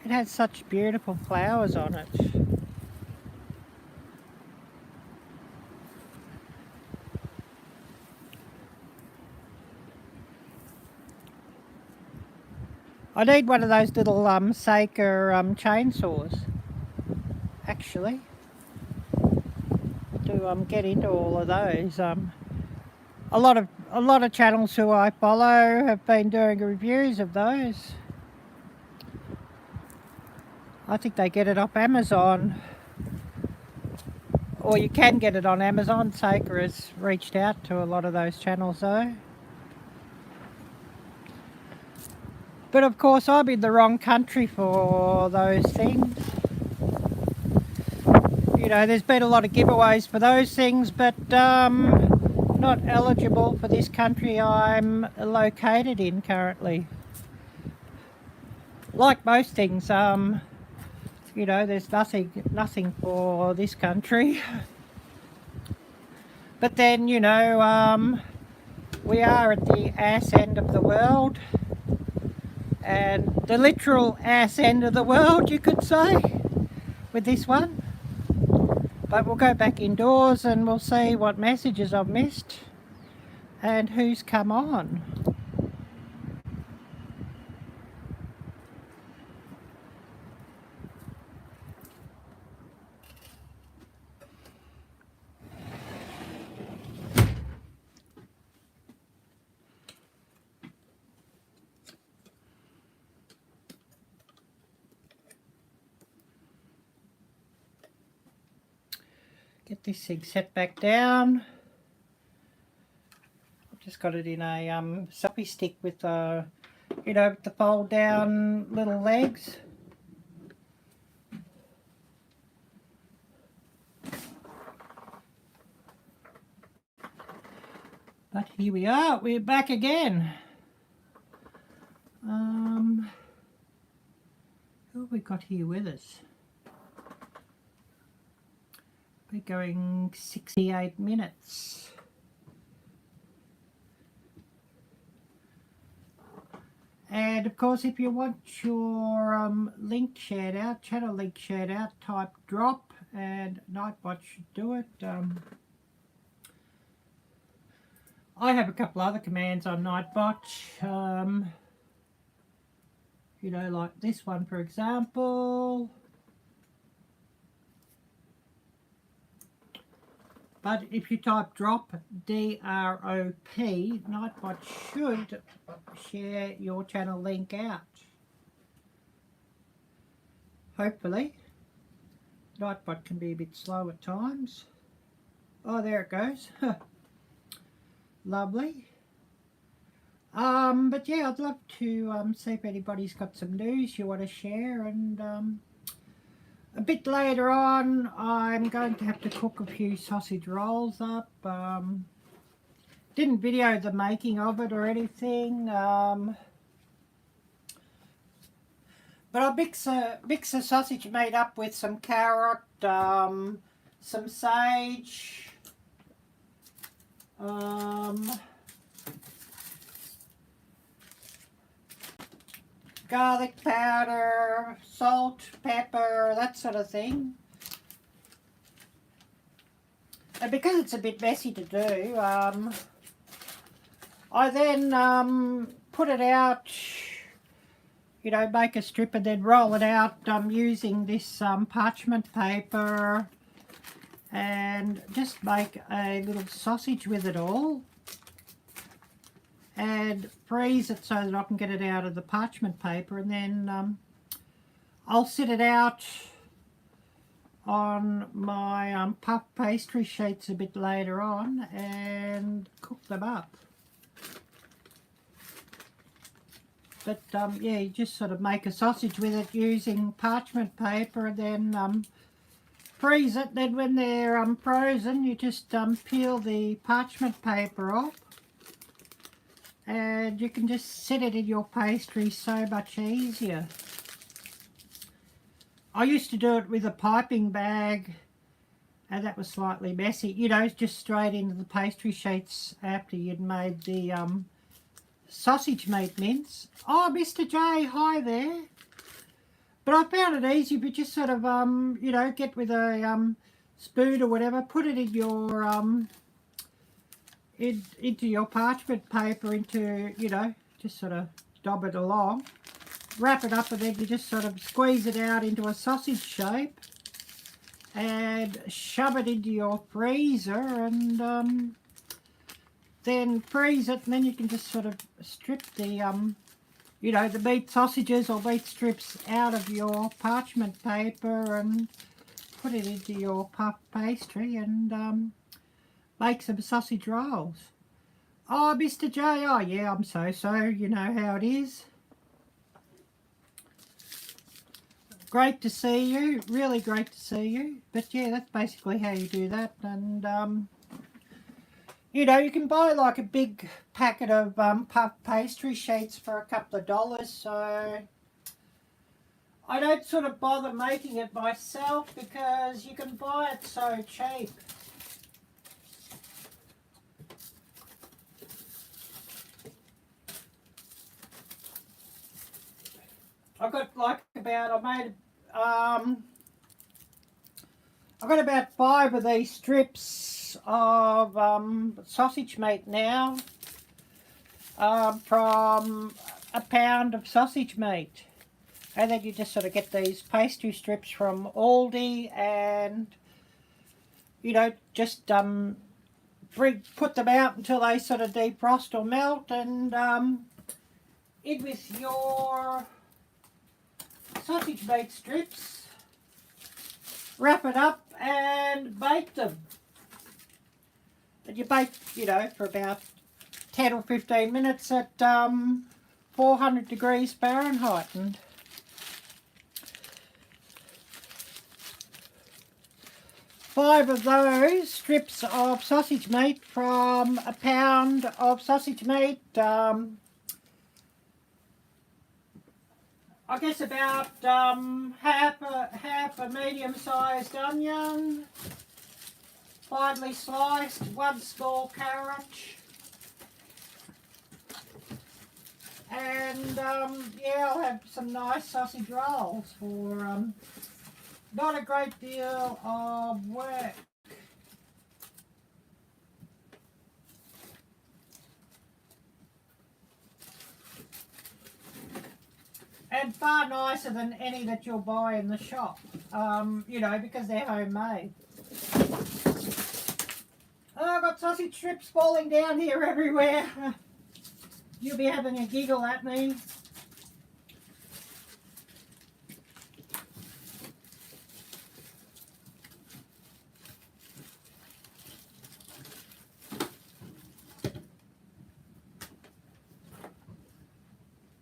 It has such beautiful flowers on it. I need one of those little Saker chainsaws, actually, to get into all of those. A lot of channels who I follow have been doing reviews of those. I think they get it off Amazon, or you can get it on Amazon. Saker has reached out to a lot of those channels though. But of course I'm in the wrong country for those things. you know, there's been a lot of giveaways for those things, but not eligible for this country I'm located in currently. Like most things, you know, there's nothing for this country. But then, you know, we are at the ass end of the world, and the literal ass end of the world, you could say, with this one. But we'll go back indoors and we'll see what messages I've missed and who's come on. Get this thing set back down. I've just got it in a selfie stick with you know, the fold down little legs. But here we are, we're back again. Who have we got here with us? We're going 68 minutes. And of course, if you want your link shared out, channel link shared out, type drop and Nightbot should do it. I have a couple other commands on Nightbot. You know, like this one, for example. But if you type drop, D-R-O-P, Nightbot should share your channel link out. Hopefully. Nightbot can be a bit slow at times. Oh, there it goes. Lovely. But yeah, I'd love to see if anybody's got some news you want to share, and a bit later on I'm going to have to cook a few sausage rolls up. Didn't video the making of it or anything, but I'll mix a sausage meat up with some carrot, some sage, garlic powder, salt, pepper, that sort of thing. And because it's a bit messy to do, I then put it out, you know, make a strip and then roll it out using this parchment paper, and just make a little sausage with it all and freeze it so that I can get it out of the parchment paper, and then I'll sit it out on my puff pastry sheets a bit later on and cook them up. But yeah, you just sort of make a sausage with it using parchment paper, and then freeze it. Then when they're frozen, you just peel the parchment paper off, and you can just set it in your pastry so much easier. I used to do it with a piping bag, and that was slightly messy. You know, just straight into the pastry sheets after you'd made the sausage meat mince. Oh, Mr. J, hi there. But I found it easy, but just sort of, you know, get with a spoon or whatever, put it in your, into your parchment paper, into, you know, just sort of dob it along. Wrap it up, and then you just sort of squeeze it out into a sausage shape and shove it into your freezer, and then freeze it, and then you can just sort of strip the, you know, the meat sausages or meat strips out of your parchment paper and put it into your puff pastry and make some sausage rolls. Oh, Mr. J, oh yeah, I'm so, you know how it is. great to see you. Really great to see you. But yeah, that's basically how you do that. And you know, you can buy like a big packet of puff pastry sheets for a couple of dollars. So I don't sort of bother making it myself because you can buy it so cheap. I got like about, I got about 5 of these strips of sausage meat now from a pound of sausage meat. And then you just sort of get these pastry strips from Aldi and, you know, just put them out until they sort of defrost or melt, and in with your sausage meat strips, wrap it up and bake them. And you bake, you know, for about 10 or 15 minutes at 400 degrees Fahrenheit. And 5 of those strips of sausage meat from a pound of sausage meat, I guess about half a medium-sized onion, finely sliced, 1 small carrot, and yeah, I'll have some nice sausage rolls for not a great deal of work. And far nicer than any that you'll buy in the shop, you know, because they're homemade. Oh, I've got sausage strips falling down here everywhere. You'll be having a giggle at me.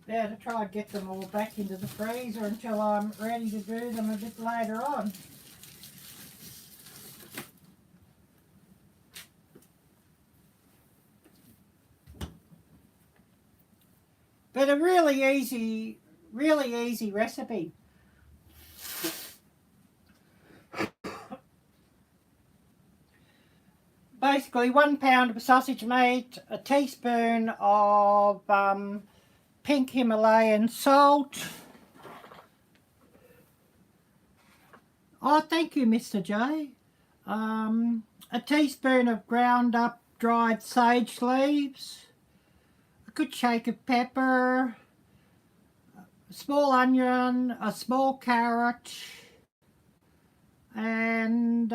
Yeah, to try and get them all back into the freezer until I'm ready to do them a bit later on. But a really easy recipe. Basically 1 pound of sausage meat, a teaspoon of pink Himalayan salt. Oh, thank you, Mr. J. A teaspoon of ground up dried sage leaves, a good shake of pepper, a small onion, a small carrot, and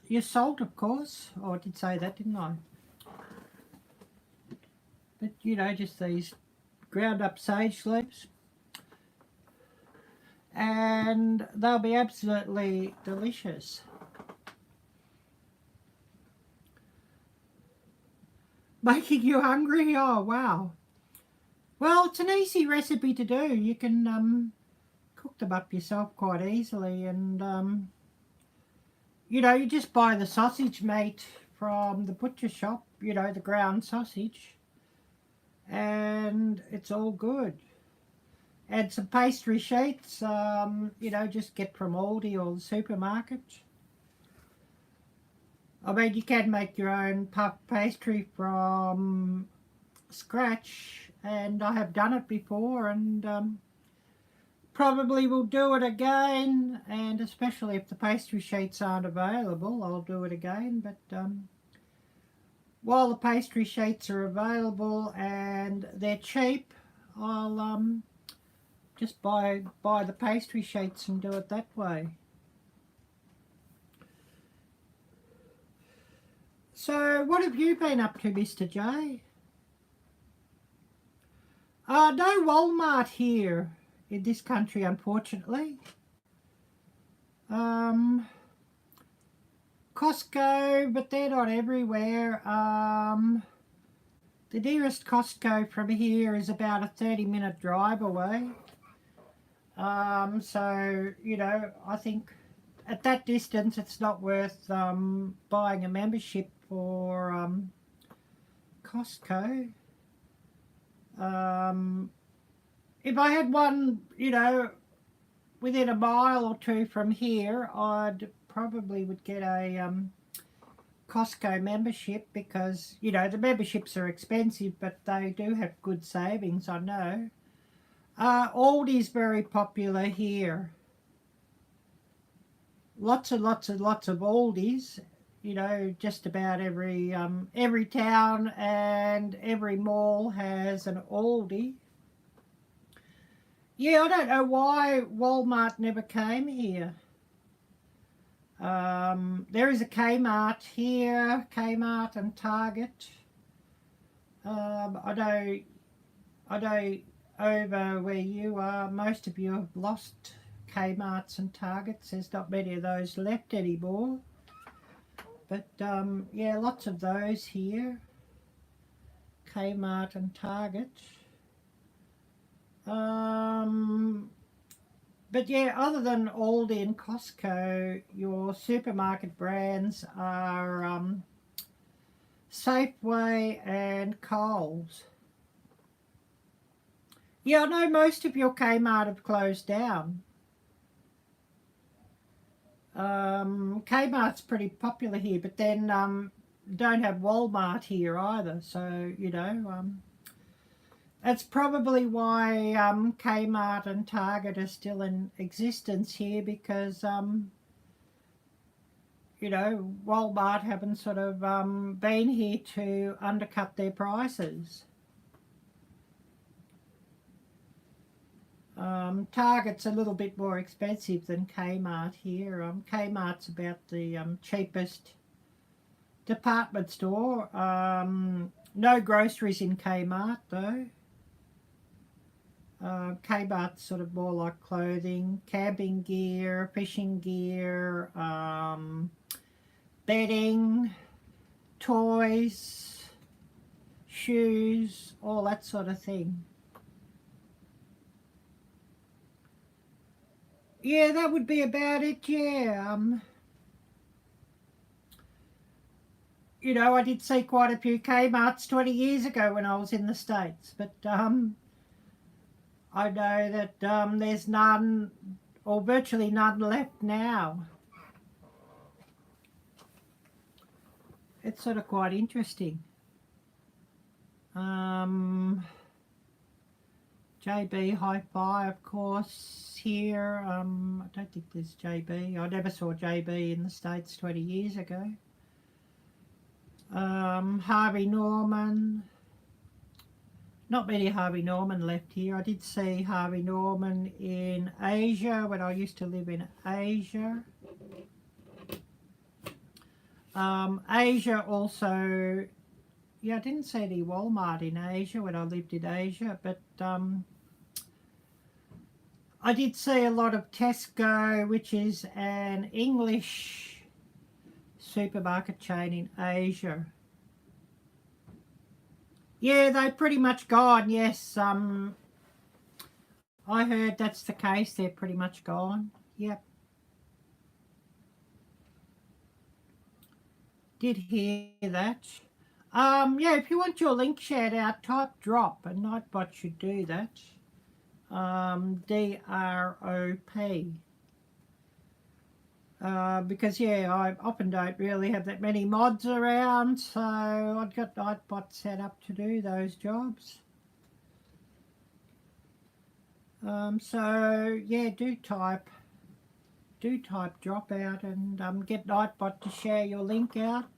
your salt, of course. Oh, I did say that, didn't I? But, you know, just these ground up sage leaves, and they'll be absolutely delicious. Making you hungry? Oh wow. Well, it's an easy recipe to do. You can cook them up yourself quite easily, and you know, you just buy the sausage meat from the butcher shop, you know, the ground sausage, and it's all good. Add some pastry sheets, you know, just get from Aldi or the supermarket. I mean, you can make your own puff pastry from scratch, and I have done it before, and probably will do it again, and especially if the pastry sheets aren't available, I'll do it again. But while the pastry sheets are available and they're cheap, I'll just buy the pastry sheets and do it that way. So what have you been up to, Mr. J? No Walmart here in this country, unfortunately. Costco, but they're not everywhere. The nearest Costco from here is about a 30-minute drive away. So, you know, I think at that distance it's not worth buying a membership for Costco. If I had one, you know, within a mile or two from here, I'd probably would get a Costco membership because, you know, the memberships are expensive, but they do have good savings, I know. Aldi's very popular here. Lots and lots and lots of Aldi's. You know, just about every town and every mall has an Aldi. Yeah, I don't know why Walmart never came here. There is a Kmart here, Kmart and Target. I know over where you are, most of you have lost Kmarts and Targets. There's not many of those left anymore. But yeah, lots of those here. Kmart and Target. But yeah, other than Aldi and Costco, your supermarket brands are Safeway and Coles. Yeah, I know most of your Kmart have closed down. Kmart's pretty popular here, but then don't have Walmart here either. So, you know, that's probably why Kmart and Target are still in existence here because, you know, Walmart haven't sort of been here to undercut their prices. Target's a little bit more expensive than Kmart here. Kmart's about the cheapest department store. No groceries in Kmart though. Kmart's sort of more like clothing, camping gear, fishing gear, bedding, toys, shoes, all that sort of thing. Yeah, that would be about it, yeah. You know, I did see quite a few Kmarts 20 years ago when I was in the States, but I know that there's none, or virtually none left now. It's sort of quite interesting. JB Hi-Fi, of course, here. I don't think there's JB. I never saw JB in the States 20 years ago. Harvey Norman. Not many Harvey Norman left here. I did see Harvey Norman in Asia when I used to live in Asia. Asia also, yeah, I didn't see any Walmart in Asia when I lived in Asia, but I did see a lot of Tesco, which is an English supermarket chain in Asia. Yeah, they're pretty much gone, yes. I heard that's the case. They're pretty much gone. Yep. Did hear that. Yeah, if you want your link shared out, type drop, and Nightbot should do that. DROP. Because, yeah, I often don't really have that many mods around, so I've got Nightbot set up to do those jobs. So, yeah, do type drop out and get Nightbot to share your link out.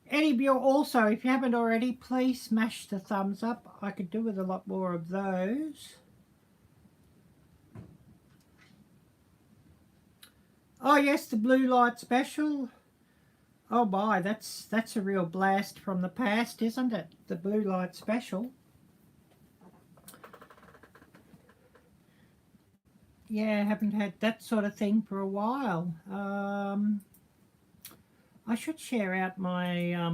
Any of you also, if you haven't already, please smash the thumbs up. I could do with a lot more of those. Oh yes, the blue light special. Oh my, that's a real blast from the past, isn't it? The blue light special. Yeah, haven't had that sort of thing for a while. I should share out my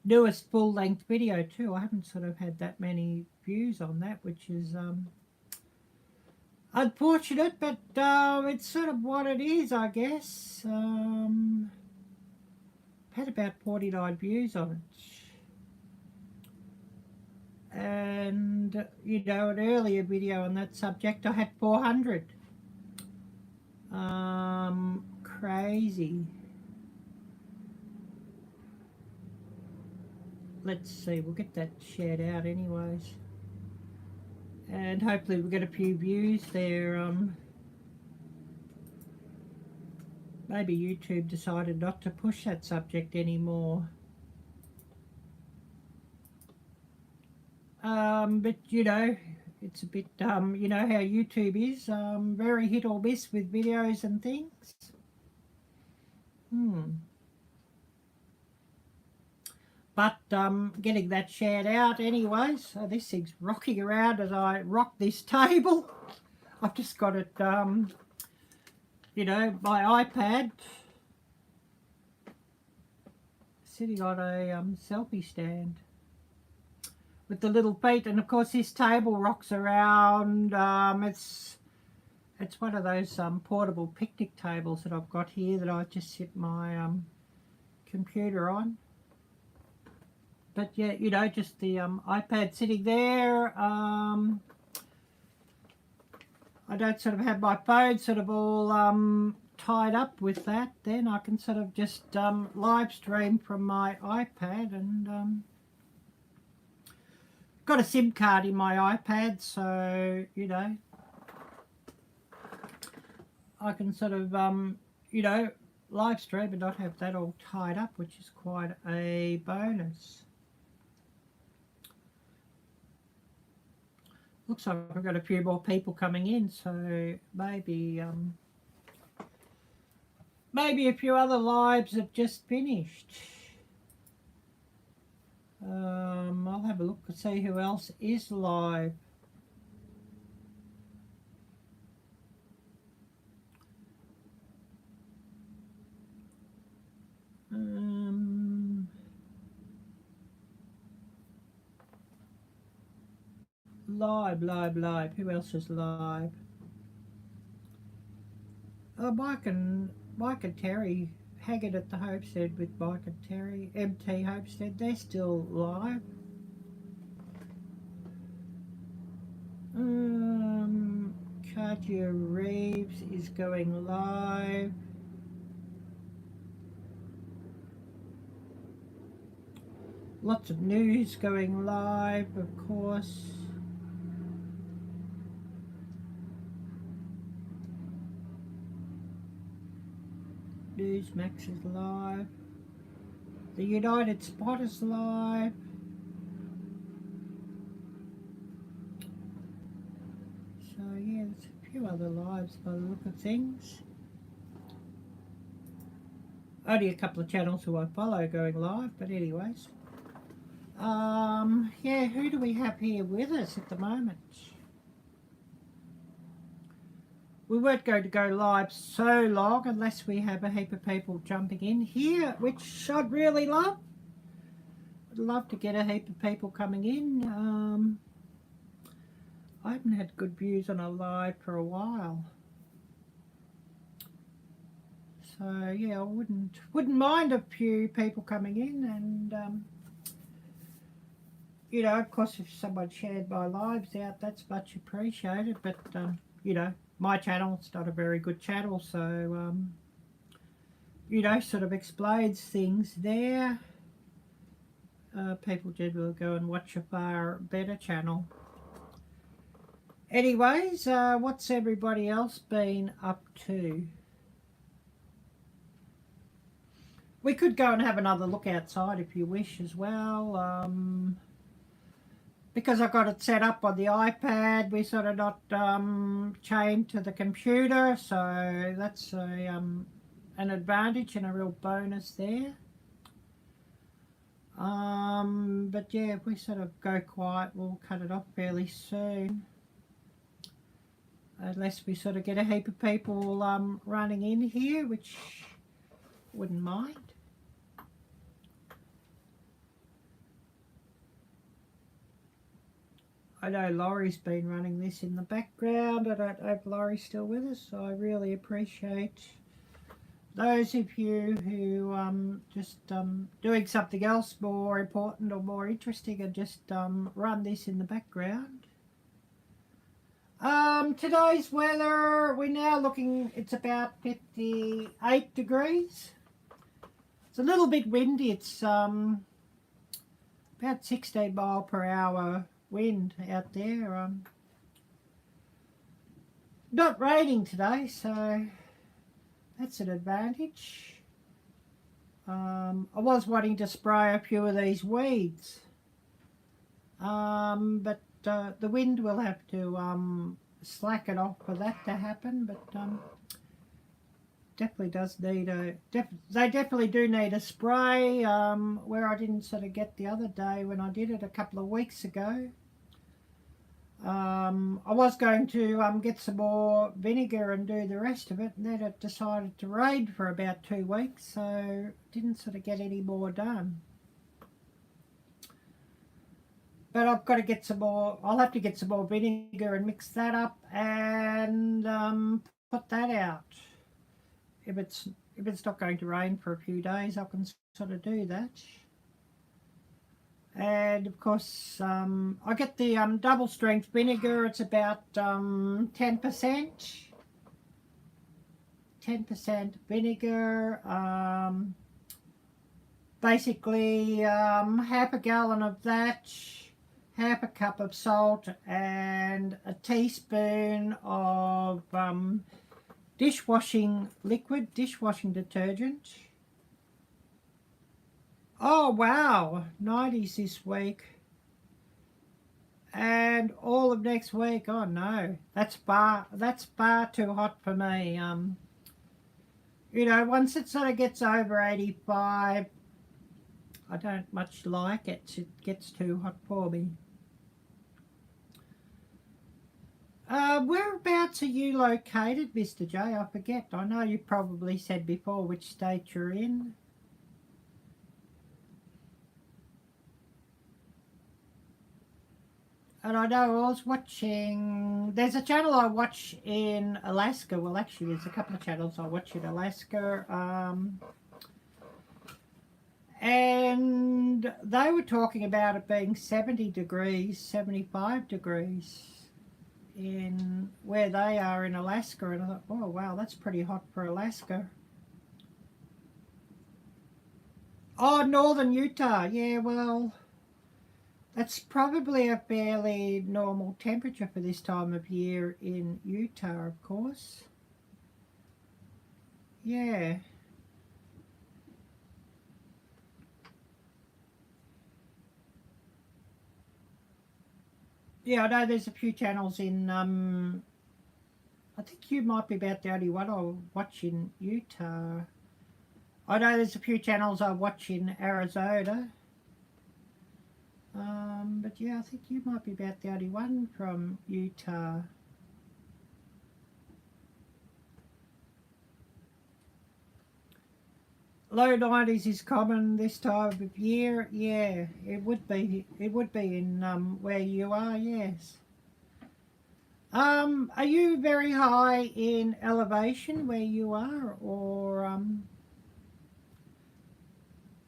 newest full-length video too. I haven't sort of had that many views on that, which is unfortunate, but it's sort of what it is, I guess. Had about 49 views on it. And, you know, an earlier video on that subject, I had 400. Crazy. Let's see, we'll get that shared out anyways. And hopefully we'll get a few views there. Maybe YouTube decided not to push that subject anymore. But you know, it's a bit, you know how YouTube is, very hit or miss with videos and things. But getting that shared out anyway. So this thing's rocking around as I rock this table. I've just got it, you know, my iPad sitting on a selfie stand with the little feet, and of course this table rocks around. It's one of those portable picnic tables that I've got here that I just sit my computer on. But yeah, you know, just the iPad sitting there. I don't sort of have my phone sort of all tied up with that. Then I can sort of just live stream from my iPad, and got a SIM card in my iPad, so you know I can sort of you know, live stream and not have that all tied up, which is quite a bonus. Looks like we've got a few more people coming in, so maybe maybe a few other lives have just finished. I'll have a look to see who else is live. Live. Who else is live? Oh, Mike and Terry Haggard at the Homestead with Mike and Terry, MT Homestead, they're still live. Katya Reeves is going live. Lots of news going live, of course. Newsmax is live. The United Spot is live. So yeah, there's a few other lives by the look of things. Only a couple of channels who I follow going live, but anyways. Yeah, who do we have here with us at the moment? We weren't going to go live so long unless we have a heap of people jumping in here, which I'd really love. I'd love to get a heap of people coming in. I haven't had good views on a live for a while. So yeah, I wouldn't mind a few people coming in, and you know, of course, if someone shared my lives out, that's much appreciated. But you know, my channel's not a very good channel, so you know, sort of explains things there. People generally go and watch a far better channel. Anyways, what's everybody else been up to? We could go and have another look outside if you wish as well. Because I've got it set up on the iPad, we're sort of not chained to the computer, so that's an advantage and a real bonus there. But yeah, if we sort of go quiet, we'll cut it off fairly soon. Unless we sort of get a heap of people running in here, which wouldn't mind. I know Laurie's been running this in the background. I don't know if Laurie's still with us, so I really appreciate those of you who just doing something else more important or more interesting and just run this in the background. Today's weather, we're now looking, it's about 58 degrees. It's a little bit windy. It's about 16 mile per hour wind out there. Not raining today, so that's an advantage. I was wanting to spray a few of these weeds, but the wind will have to slack it off for that to happen. But definitely does need a. They definitely do need a spray. Where I didn't sort of get the other day when I did it a couple of weeks ago. I was going to get some more vinegar and do the rest of it, and then it decided to rain for about 2 weeks, so didn't sort of get any more done. But I've got to get some more, I'll have to get some more vinegar and mix that up and put that out. If it's not going to rain for a few days, I can sort of do that. And of course, I get the double strength vinegar. It's about 10%. 10% vinegar. Basically, half a gallon of that, half a cup of salt, and a teaspoon of dishwashing liquid, dishwashing detergent. Oh wow, 90s this week. And all of next week. Oh no, that's far too hot for me. You know, once it sort of gets over 85, I don't much like it. It gets too hot for me. Whereabouts are you located, Mr. J? I forget. I know you probably said before which state you're in. And I know I was watching, there's a channel I watch in Alaska. Well, actually, there's a couple of channels I watch in Alaska. And they were talking about it being 70 degrees, 75 degrees in where they are in Alaska. And I thought, oh, wow, that's pretty hot for Alaska. Oh, northern Utah. Yeah, well, that's probably a fairly normal temperature for this time of year in Utah, of course. Yeah. Yeah, I know there's a few channels in, I think you might be about the only one I watch in Utah. I know there's a few channels I watch in Arizona. But yeah, I think you might be about the only one from Utah. Low 90s is common this time of year. Yeah, it would be. It would be in where you are. Yes. Are you very high in elevation where you are, or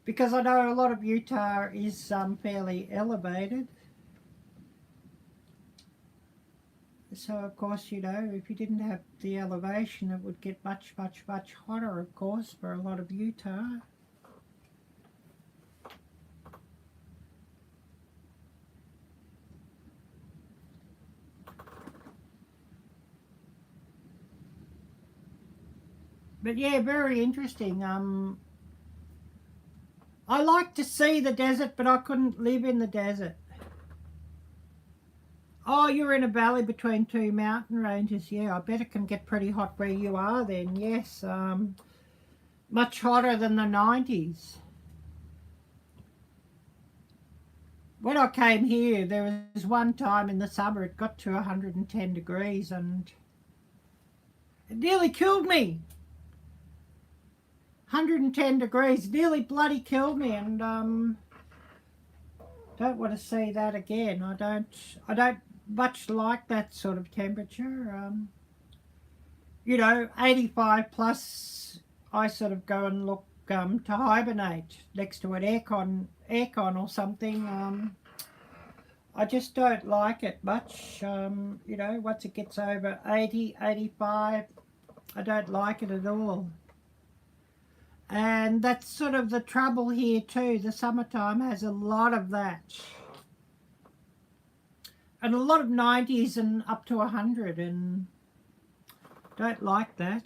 because I know a lot of Utah is fairly elevated. So of course, you know, if you didn't have the elevation, it would get much, much, much hotter, of course, for a lot of Utah. But yeah, very interesting. I like to see the desert, but I couldn't live in the desert. Oh, you're in a valley between two mountain ranges. Yeah, I bet it can get pretty hot where you are then. Yes, much hotter than the 90s. When I came here, there was one time in the summer it got to 110 degrees and it nearly killed me. 110 degrees nearly bloody killed me, and Don't want to see that again. I don't much like that sort of temperature. You know, 85 plus, I sort of go and look to hibernate next to an aircon or something. I just don't like it much. You know, once it gets over 80, 85, I don't like it at all. And that's sort of the trouble here too. The summertime has a lot of that. And a lot of 90s and up to 100, and don't like that.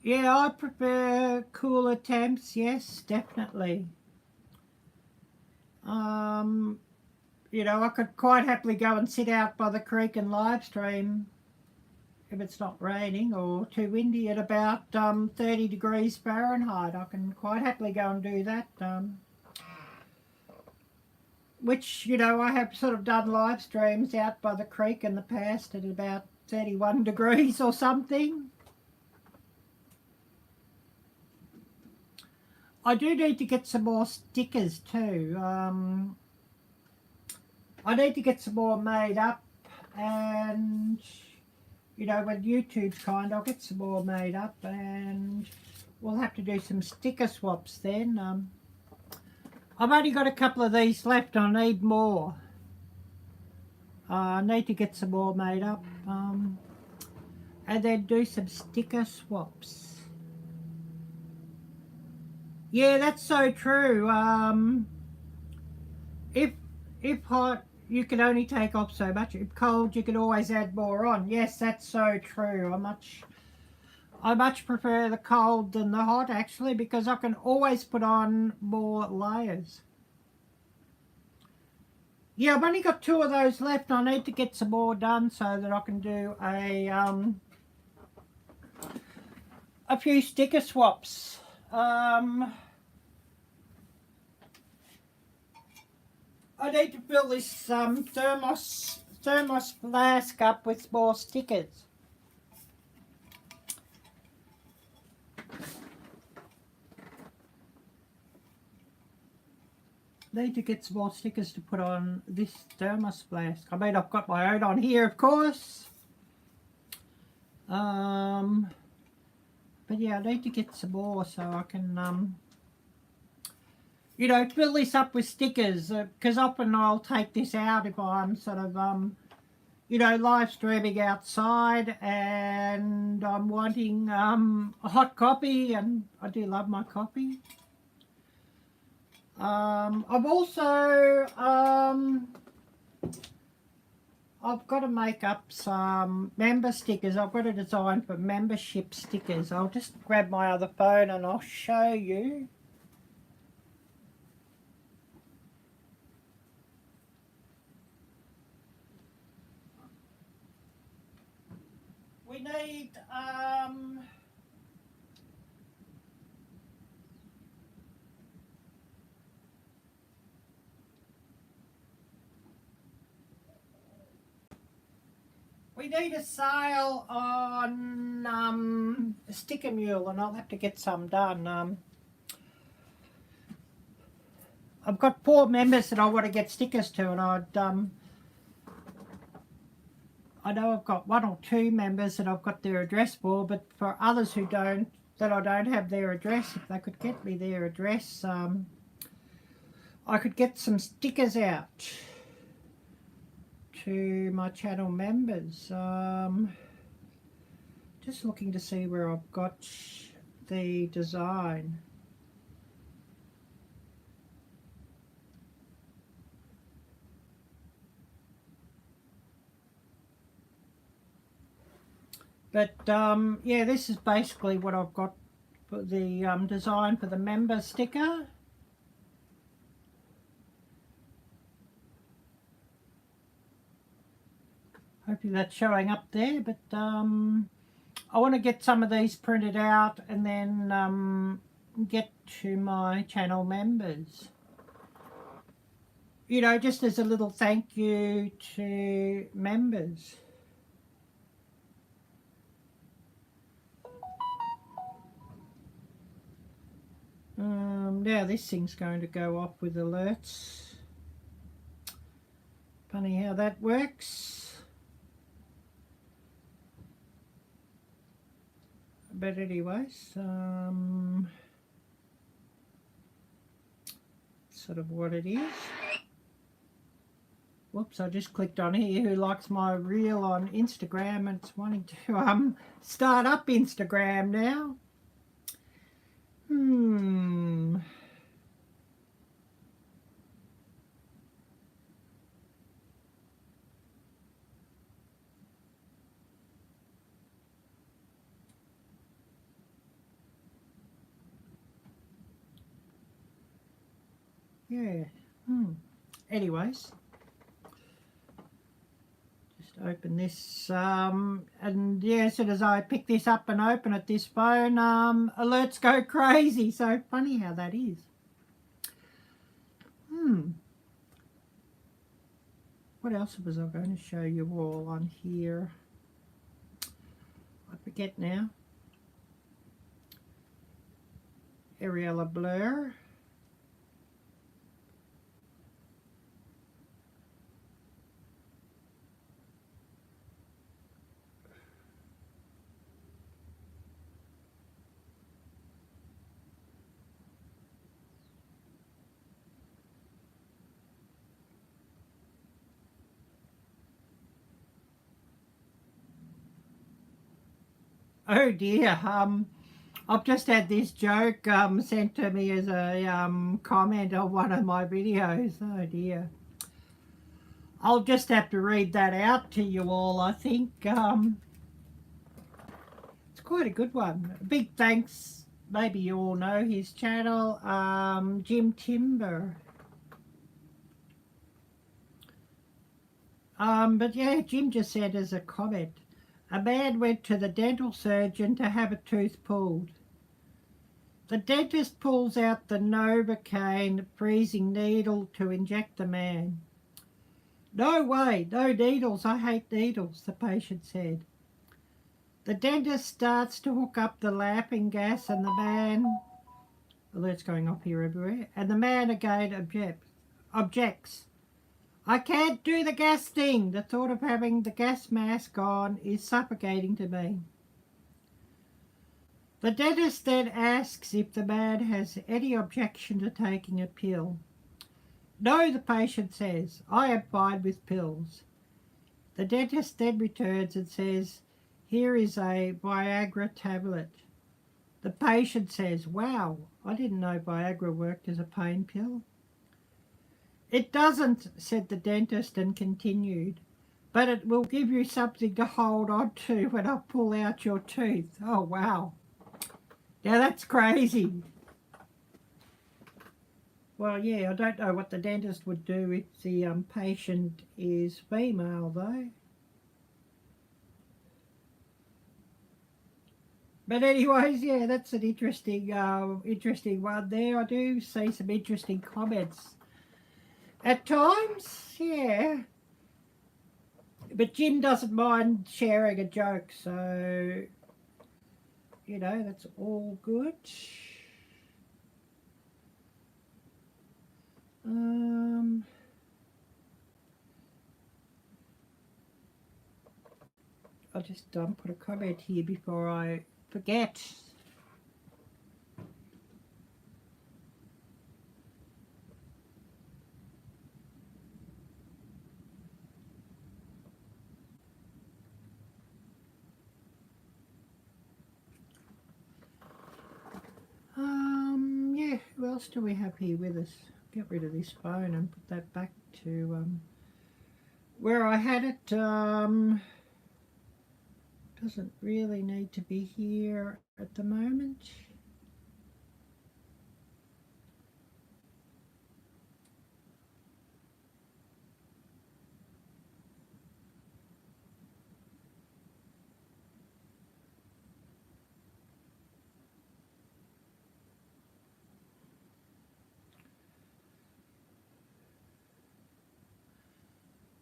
Yeah, I prefer cooler temps, yes, definitely. You know, I could quite happily go and sit out by the creek and live stream if it's not raining or too windy at about 30 degrees Fahrenheit. I can quite happily go and do that. Which, you know, I have sort of done live streams out by the creek in the past at about 31 degrees or something. I do need to get some more stickers too. I need to get some more made up, and you know, when YouTube's kind, I'll get some more made up, and we'll have to do some sticker swaps then. I've only got a couple of these left. I need more. I need to get some more made up, and then do some sticker swaps. Yeah, that's so true. If hot, you can only take off so much. If cold, you can always add more on. Yes, that's so true. I much prefer the cold than the hot, actually, because I can always put on more layers. Yeah, I've only got 2 of those left. I need to get some more done so that I can do a few sticker swaps. I need to fill this thermos flask up with more stickers. Need to get some more stickers to put on this thermos flask. I mean, I've got my own on here, of course. But yeah, I need to get some more so I can you know, fill this up with stickers, because often I'll take this out if I'm sort of, you know, live streaming outside and I'm wanting a hot coffee, and I do love my coffee. I've also, I've got to make up some member stickers. I've got a design for membership stickers. I'll just grab my other phone and I'll show you. We need a sale on Sticker Mule, and I'll have to get some done. I've got 4 members that I want to get stickers to, and I know I've got 1 or 2 members that I've got their address for, but for others who don't, that I don't have their address, if they could get me their address, I could get some stickers out to my channel members. Just looking to see where I've got the design. But yeah, this is basically what I've got for the design for the member sticker. Hopefully that's showing up there, but I want to get some of these printed out and then get to my channel members. You know, just as a little thank you to members. Now this thing's going to go off with alerts. Funny how that works. But anyways, sort of what it is. Whoops, I just clicked on here. Who likes my reel on Instagram? And it's wanting to start up Instagram now. Yeah. Anyways, just open this, and yeah, as soon as I pick this up and open it, this phone, alerts go crazy. So funny how that is. What else was I going to show you all on here? I forget now. Arielle blur. Oh dear, I've just had this joke sent to me as a comment on one of my videos. Oh dear. I'll just have to read that out to you all, I think. It's quite a good one. Big thanks, maybe you all know his channel, Jim Timber. But yeah, Jim just said as a comment, a man went to the dental surgeon to have a tooth pulled. The dentist pulls out the Novocaine freezing needle to inject the man. No way, no needles, I hate needles, the patient said. The dentist starts to hook up the laughing gas and the man, alerts going off here everywhere, and the man again objects. I can't do the gas thing. The thought of having the gas mask on is suffocating to me. The dentist then asks if the man has any objection to taking a pill. No, the patient says, I am fine with pills. The dentist then returns and says, here is a Viagra tablet. The patient says, wow, I didn't know Viagra worked as a pain pill. It doesn't, said the dentist and continued, but it will give you something to hold on to when I pull out your tooth. Oh, wow. Now that's crazy. Well, yeah, I don't know what the dentist would do if the patient is female, though. But anyways, yeah, that's an interesting one there. I do see some interesting comments at times, yeah. But Jim doesn't mind sharing a joke, so, you know, that's all good. I'll just put a comment here before I forget. Yeah, who else do we have here with us? Get rid of this phone and put that back to where I had it. Doesn't really need to be here at the moment.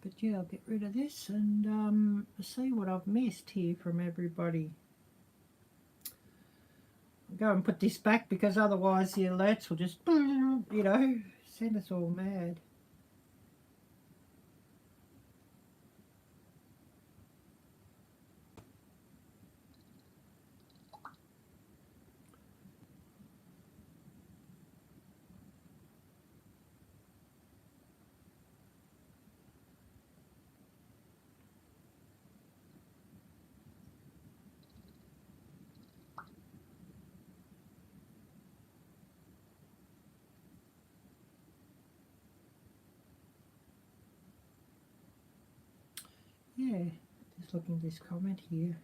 But yeah, I'll get rid of this and see what I've missed here from everybody. go and put this back, because otherwise the alerts will just, you know, send us all mad. Yeah, just looking at this comment here.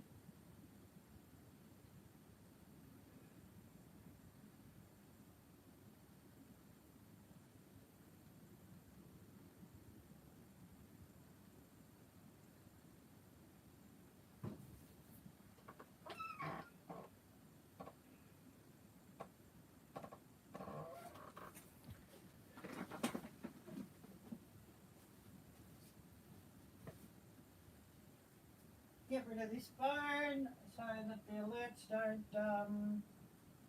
Get rid of this phone so that the alerts don't,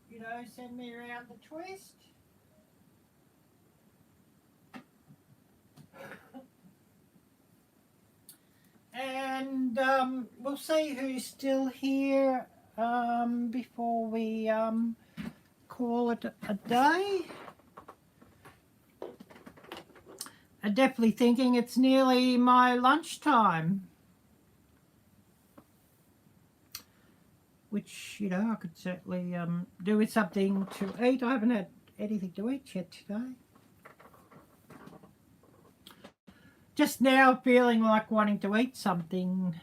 you know, send me around the twist. And we'll see who's still here before we call it a day. I'm definitely thinking it's nearly my lunchtime, which, you know, I could certainly do with something to eat. I haven't had anything to eat yet today. Just now feeling like wanting to eat something.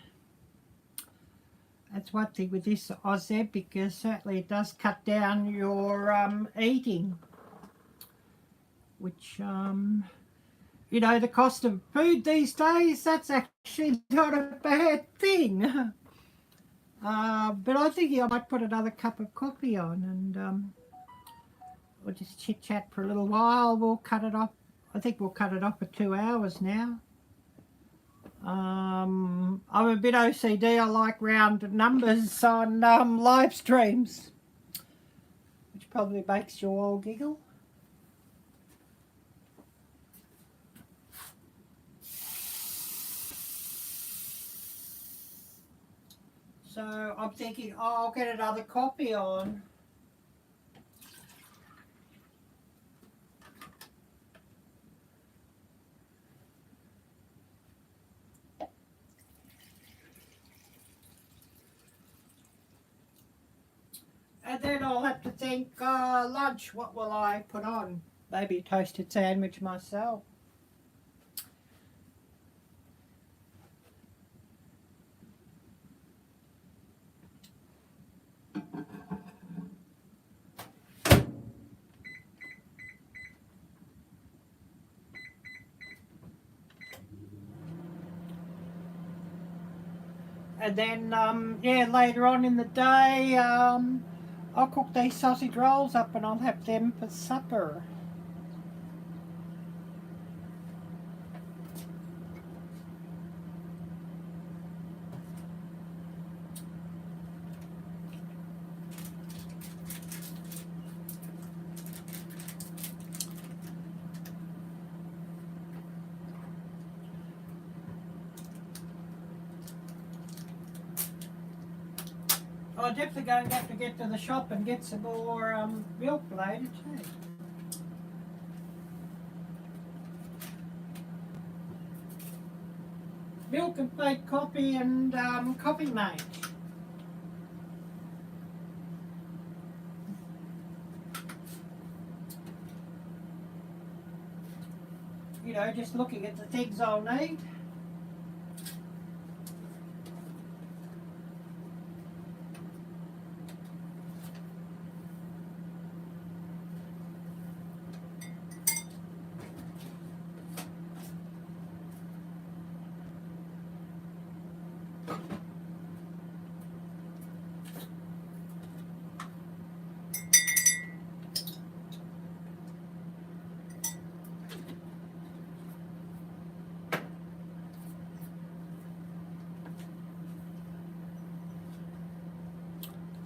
That's one thing with this Ozeb, because certainly it does cut down your eating, which, you know, the cost of food these days, that's actually not a bad thing. But I think I might put another cup of coffee on, and we'll just chit-chat for a little while. We'll cut it off. I think we'll cut it off for 2 hours now. I'm a bit OCD. I like round numbers on live streams, which probably makes you all giggle. So I'm thinking, oh, I'll get another coffee on. And then I'll have to think, lunch, what will I put on? Maybe a toasted sandwich myself. And then, yeah, later on in the day, I'll cook these sausage rolls up and I'll have them for supper. I'm definitely going to have to get to the shop and get some more milk later too. Milk and fake coffee and coffee mate. You know, just looking at the things I'll need.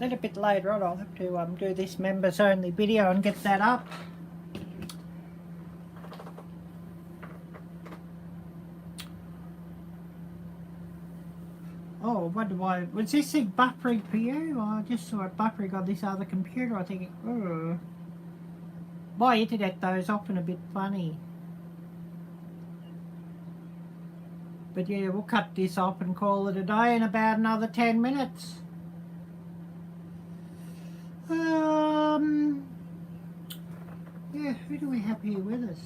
then a bit later on I'll have to do this members only video and get that up. Oh, I wonder why. Was this thing buffering for you? I just saw it buffering on this other computer. I think, oh. My internet though is often a bit funny. But yeah, we'll cut this off and call it a day in about another 10 minutes. Yeah, who do we have here with us?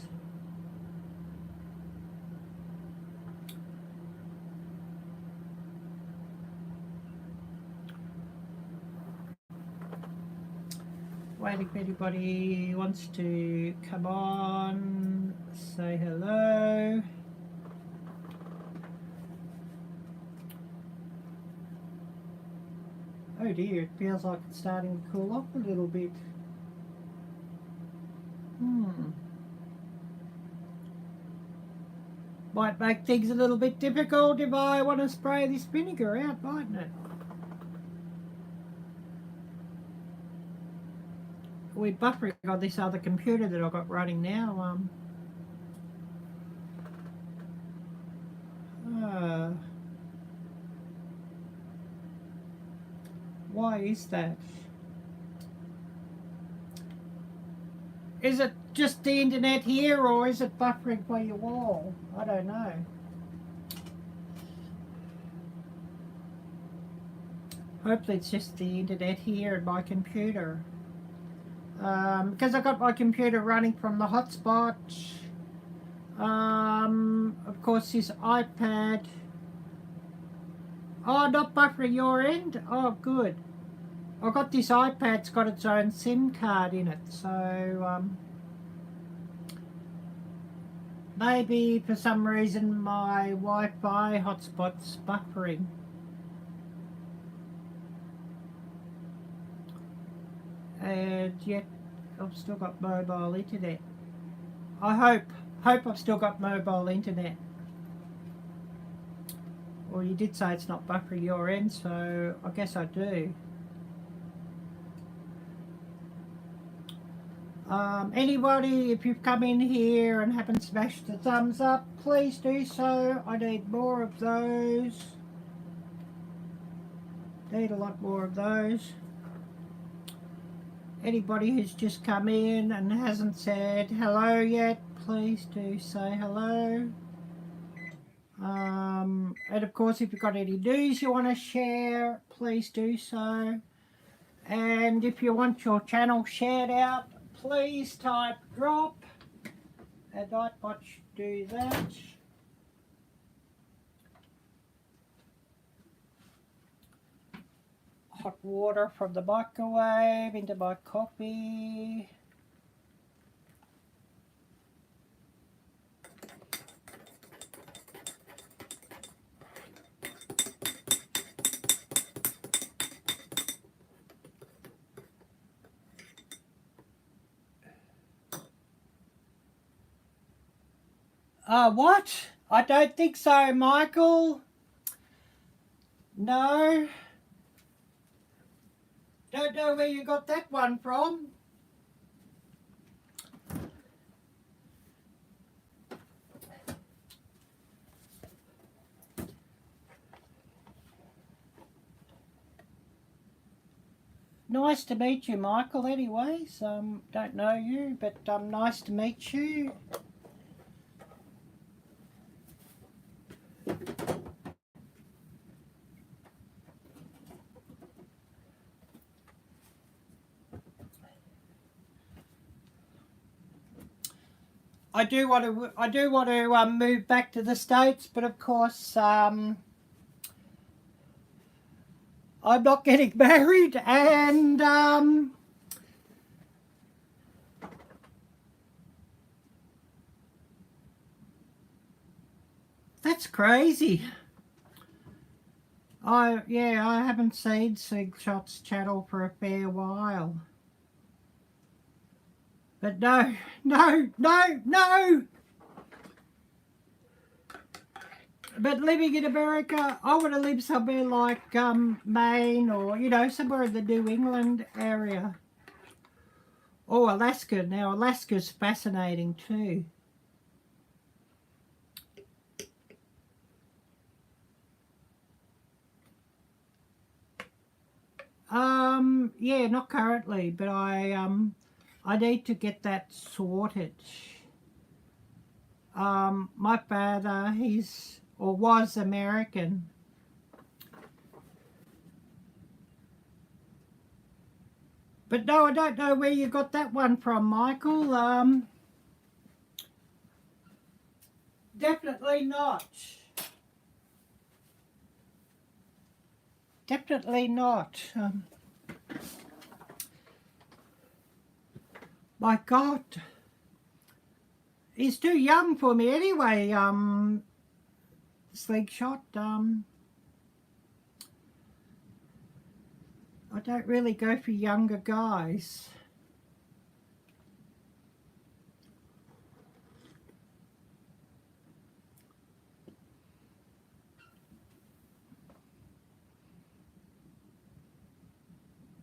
Waiting if anybody wants to come on, say hello. Oh dear, it feels like it's starting to cool off a little bit. Might make things a little bit difficult if I want to spray this vinegar out, mightn't it? We're buffering on this other computer that I've got running now. Why is that? Is it just the internet here, or is it buffering by your wall? I don't know. Hopefully it's just the internet here and my computer. Because I got my computer running from the hotspot. Of course this iPad. Oh, not buffering your end? Oh, good. I've got this iPad's got its own SIM card in it, so maybe for some reason my Wi-Fi hotspot's buffering. And yet I've still got mobile internet. I hope I've still got mobile internet. Well, you did say it's not buffering your end, so I guess I do. Anybody, if you've come in here and haven't smashed the thumbs up, please do so. I need more of those. Need a lot more of those. Anybody who's just come in and hasn't said hello yet, please do say hello. And of course, if you've got any news you want to share, please do so. And if you want your channel shared out, please type drop, and Nightbot should do that. Hot water from the microwave into my coffee. What? I don't think so, Michael. No. Don't know where you got that one from. Nice to meet you, Michael, anyways. Don't know you, but nice to meet you. I do want to move back to the States, but of course I'm not getting married, and that's crazy. I haven't seen Slingshot's channel for a fair while. But no. But living in America, I want to live somewhere like Maine or, you know, somewhere in the New England area. Or Alaska. Now, Alaska's fascinating too. Yeah, not currently, but I need to get that sorted. My father, he's or was American. But no, I don't know where you got that one from, Michael. Definitely not. Definitely not. My God. He's too young for me anyway, Slingshot. I don't really go for younger guys.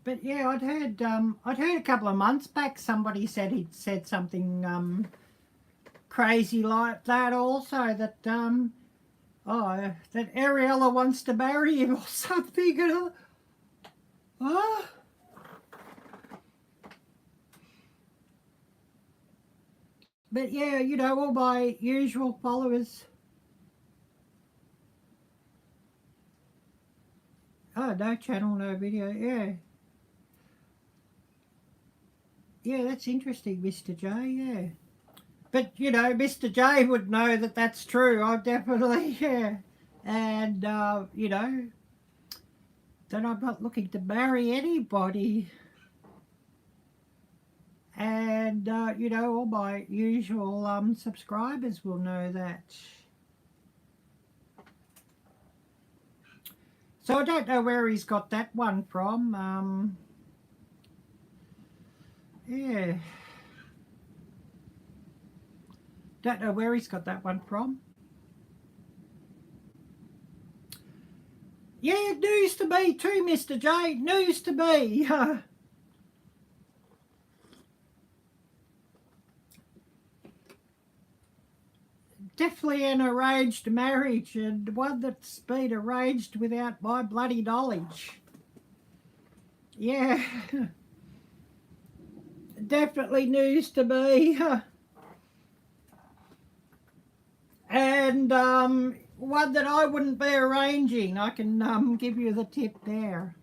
But yeah, I'd heard a couple of months back somebody said he'd said something crazy like that also, that that Ariella wants to marry him or something. And oh. But yeah, you know, all my usual followers. Oh, no channel, no video. Yeah. Yeah, that's interesting, Mr. J, yeah. But, you know, Mr. J would know that that's true. I'm definitely, yeah. And, you know, that I'm not looking to marry anybody. And, you know, all my usual subscribers will know that. So I don't know where he's got that one from. Yeah. Don't know where he's got that one from. Yeah, news to me too, Mr. J. News to me. Definitely an arranged marriage, and one that's been arranged without my bloody knowledge. Yeah. Definitely news to me. And one that I wouldn't be arranging. I can give you the tip there.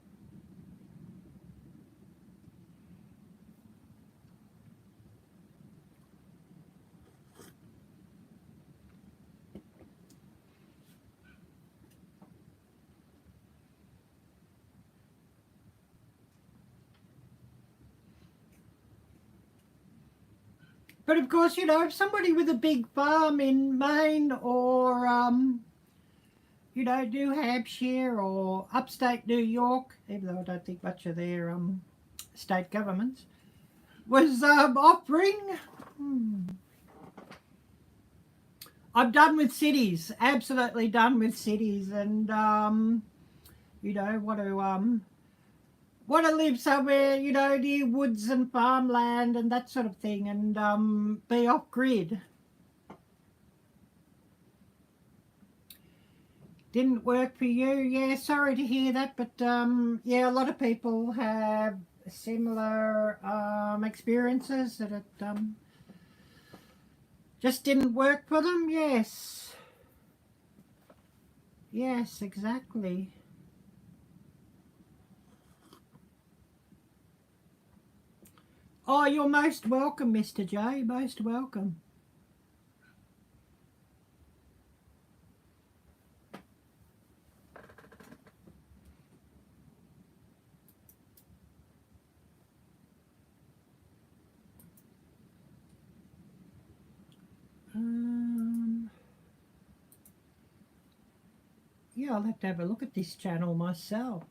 But of course, you know, if somebody with a big farm in Maine or, you know, New Hampshire or upstate New York, even though I don't think much of their state governments, was offering... I'm done with cities, absolutely done with cities, and, you know, want to live somewhere, you know, near woods and farmland and that sort of thing, and be off-grid. Didn't work for you? Yeah, sorry to hear that, but yeah, a lot of people have similar experiences that it just didn't work for them. Yes. Yes, exactly. Oh, you're most welcome, Mr. J. Most welcome. Yeah, I'll have to have a look at this channel myself.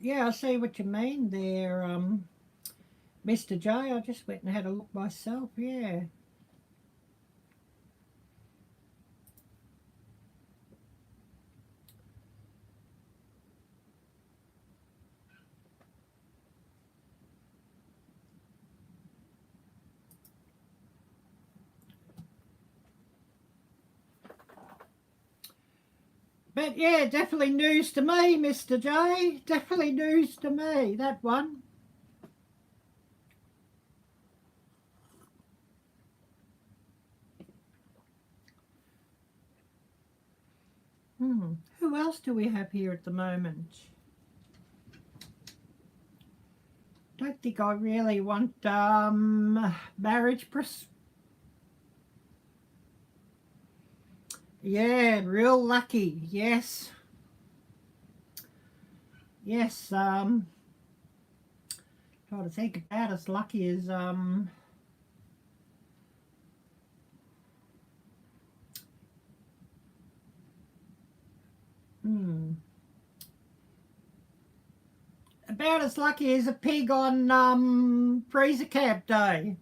Yeah, I see what you mean there, Mr. J. I just went and had a look myself, yeah. But yeah, definitely news to me, Mr. J. Definitely news to me, that one. Who else do we have here at the moment? Don't think I really want marriage yeah, real lucky, yes. Yes, trying to think about as lucky as about as lucky as a pig on freezer camp day.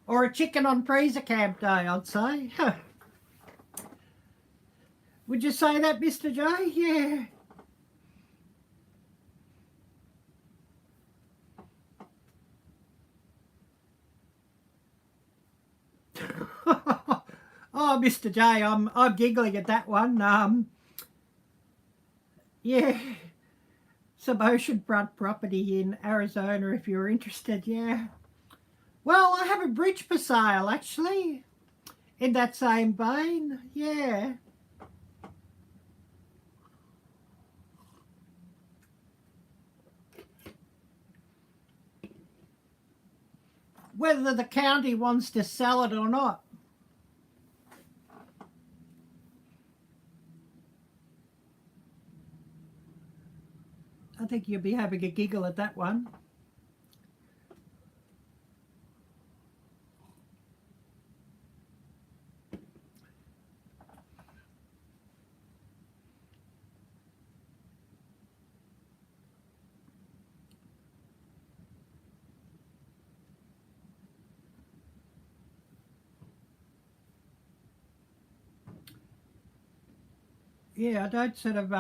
Or a chicken on freezer camp day, I'd say. Would you say that, Mr. J? Yeah. Oh, Mr. J, I'm giggling at that one. Yeah, some oceanfront property in Arizona if you're interested, yeah. Well, I have a bridge for sale, actually, in that same vein, yeah. Whether the county wants to sell it or not. I think you'll be having a giggle at that one. Yeah, I don't sort of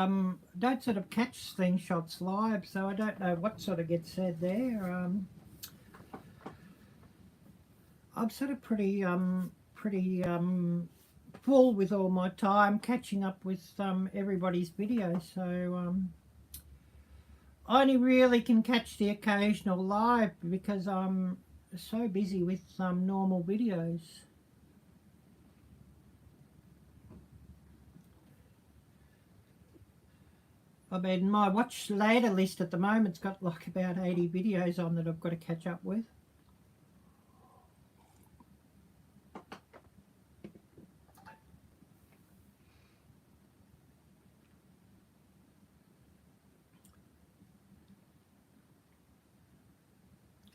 catch slingshots live, so I don't know what sort of gets said there. I'm sort of pretty full with all my time catching up with everybody's videos, so I only really can catch the occasional live because I'm so busy with normal videos. I mean, my watch later list at the moment's got like about 80 videos on that I've got to catch up with.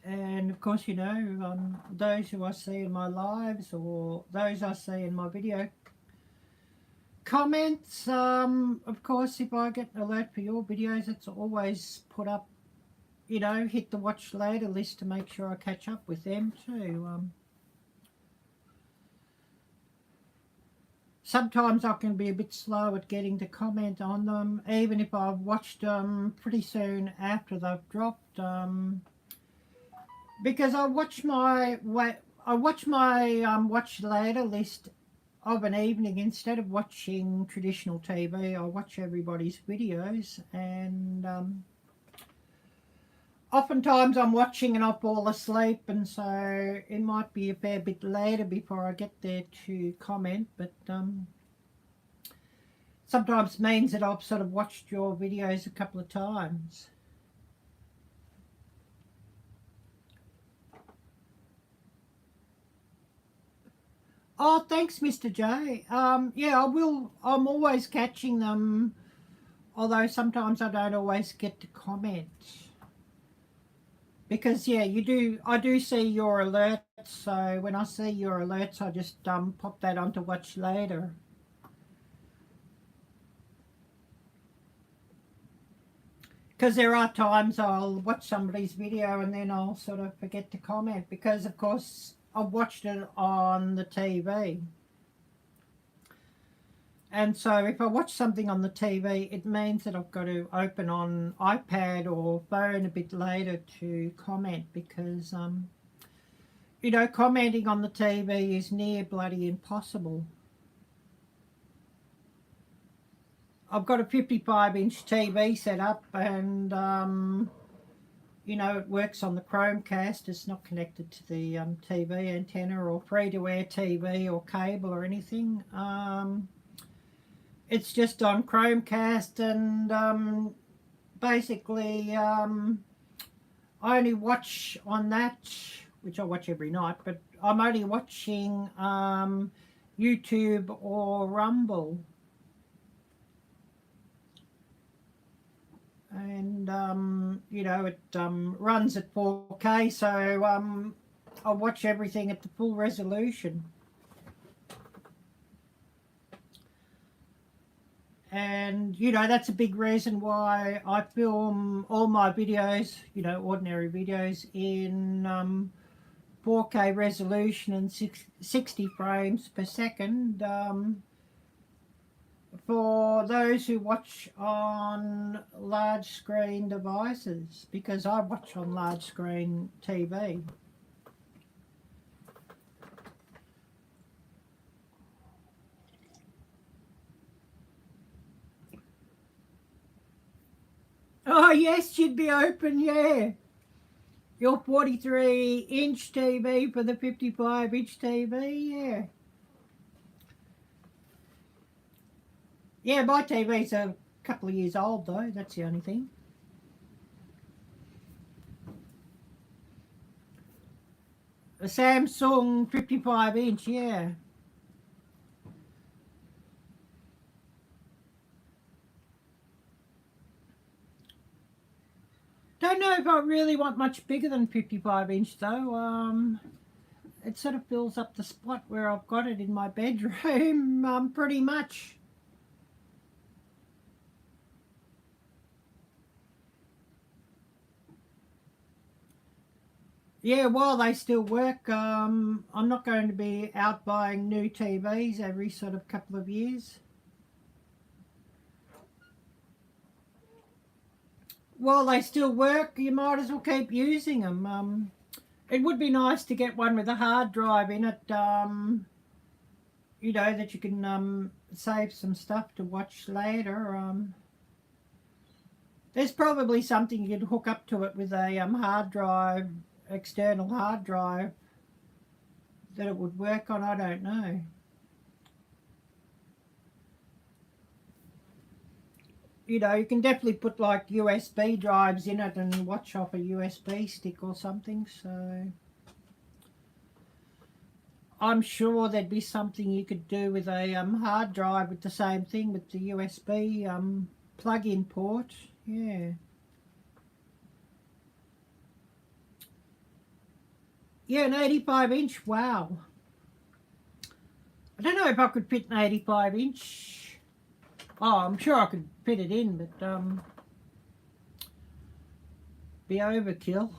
And of course, you know, those who I see in my lives or those I see in my video comments, of course, if I get an alert for your videos, it's always put up, you know, hit the watch later list to make sure I catch up with them too. Sometimes I can be a bit slow at getting to comment on them, even if I've watched them pretty soon after they've dropped. Because I watch my watch later list of an evening instead of watching traditional TV. I watch everybody's videos, and oftentimes I'm watching and I fall asleep, and so it might be a fair bit later before I get there to comment. But sometimes means that I've sort of watched your videos a couple of times. Oh, thanks, Mr. J. Yeah, I will. I'm always catching them, although sometimes I don't always get to comment. Because, yeah, you do. I do see your alerts, so when I see your alerts, I just pop that on to watch later. because there are times I'll watch somebody's video and then I'll sort of forget to comment because, of course, I've watched it on the TV. And so if I watch something on the TV, it means that I've got to open on iPad or phone a bit later to comment because, you know, commenting on the TV is near bloody impossible. I've got a 55-inch TV set up and, you know, it works on the Chromecast. It's not connected to the TV antenna or free-to-air TV or cable or anything. It's just on Chromecast and basically I only watch on that, which I watch every night, but I'm only watching YouTube or Rumble. And you know, it runs at 4K, so I watch everything at the full resolution. And you know, that's a big reason why I film all my videos, you know, ordinary videos, in 4K resolution and 60 frames per second. For those who watch on large screen devices, because I watch on large screen TV. Oh yes, you'd be open, yeah. Your 43-inch TV for the 55-inch TV, yeah. Yeah, my TV's a couple of years old though, that's the only thing. A Samsung 55-inch, yeah. Don't know if I really want much bigger than 55-inch though. It sort of fills up the spot where I've got it in my bedroom, pretty much. Yeah, while they still work, I'm not going to be out buying new TVs every sort of couple of years. While they still work, you might as well keep using them. It would be nice to get one with a hard drive in it, you know, that you can save some stuff to watch later. There's probably something you could hook up to it with a hard drive, external hard drive, that it would work on. I don't know. You know, you can definitely put like USB drives in it and watch off a USB stick or something, so I'm sure there'd be something you could do with a hard drive with the same thing with the USB plug-in port, yeah. Yeah, an 85-inch, wow. I don't know if I could fit an 85-inch. Oh, I'm sure I could fit it in, but be overkill.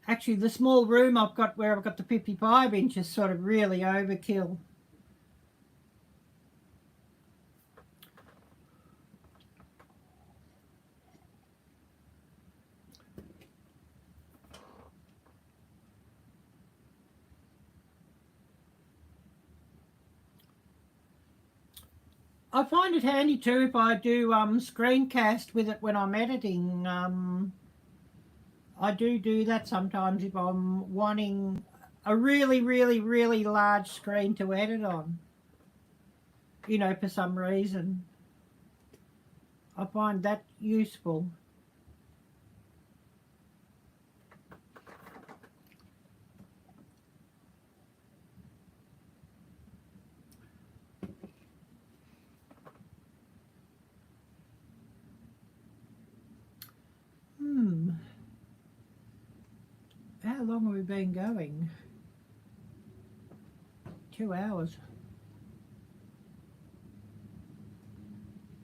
Actually, the small room I've got where I've got the 55-inch is sort of really overkill. I find it handy too if I do screencast with it when I'm editing. I do that sometimes if I'm wanting a really, really, really large screen to edit on. You know, for some reason. I find that useful. How long have we been going? 2 hours.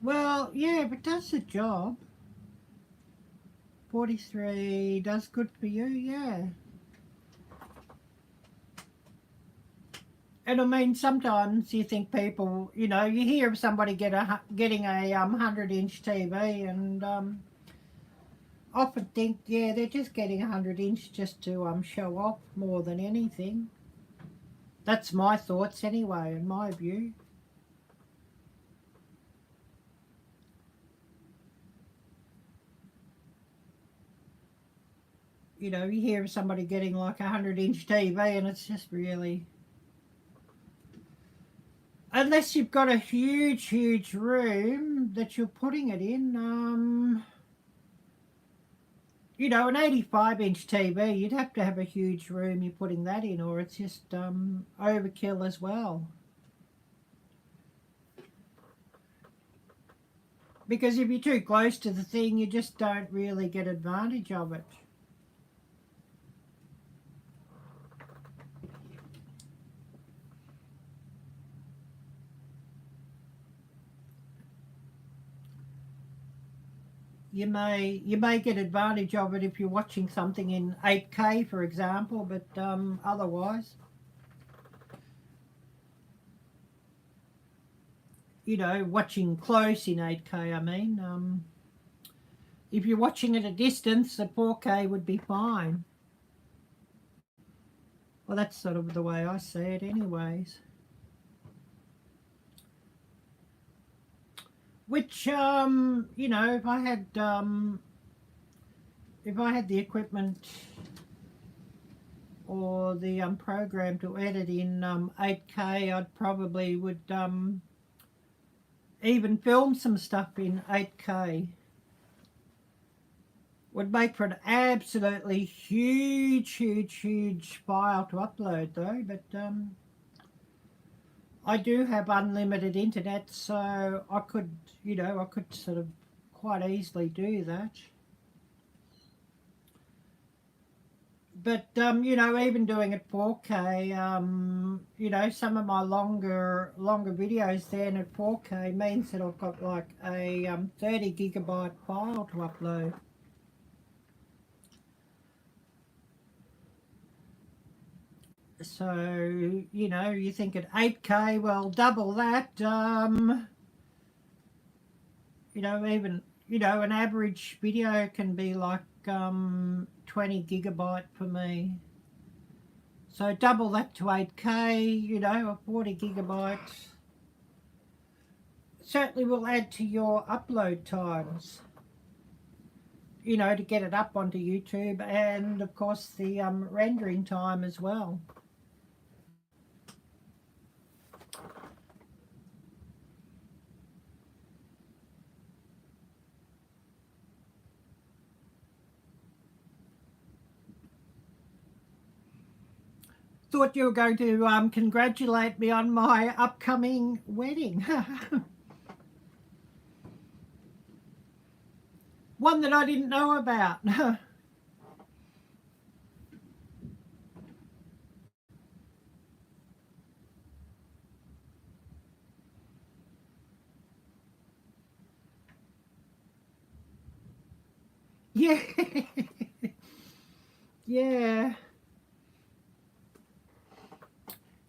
Well, yeah, if it does the job, 43 does good for you, yeah. And I mean, sometimes you think people, you know, you hear of somebody getting a 100-inch TV, and often think, yeah, they're just getting a 100-inch just to show off more than anything. That's my thoughts anyway, in my view. You know, you hear of somebody getting like a 100-inch TV, and it's just really, unless you've got a huge room that you're putting it in, you know, an 85-inch TV, you'd have to have a huge room you're putting that in, or it's just overkill as well. Because if you're too close to the thing, you just don't really get advantage of it. You may get advantage of it if you're watching something in 8K, for example, but otherwise, you know, watching close in 8K, I mean, if you're watching at a distance, the 4K would be fine. Well, that's sort of the way I see it anyways. Which, you know, if I had the equipment or the program to edit in 8K, I'd probably would even film some stuff in 8K. Would make for an absolutely huge file to upload though, but I do have unlimited internet, so I could, you know, I could sort of quite easily do that. But, you know, even doing it 4K, you know, some of my longer videos then at 4K means that I've got like a 30 gigabyte file to upload. So, you know, you think at 8K, well, double that, you know, even, you know, an average video can be like 20 gigabyte for me. So double that to 8K, you know, or 40 gigabytes. Certainly will add to your upload times, you know, to get it up onto YouTube, and of course the rendering time as well. Thought you were going to congratulate me on my upcoming wedding. One that I didn't know about. Yeah. Yeah.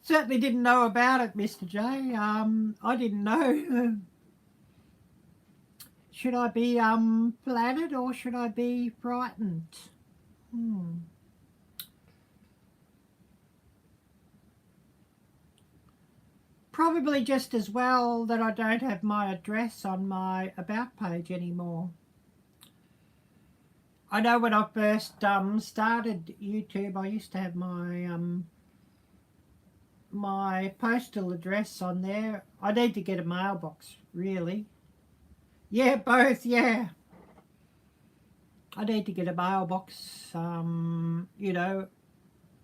Certainly didn't know about it, Mr. J. I didn't know. Should I be flattered or should I be frightened? Probably just as well that I don't have my address on my About page anymore. I know when I first started YouTube, I used to have my my postal address on there. I need to get a mailbox, really. Yeah, both, yeah. I need to get a mailbox, you know,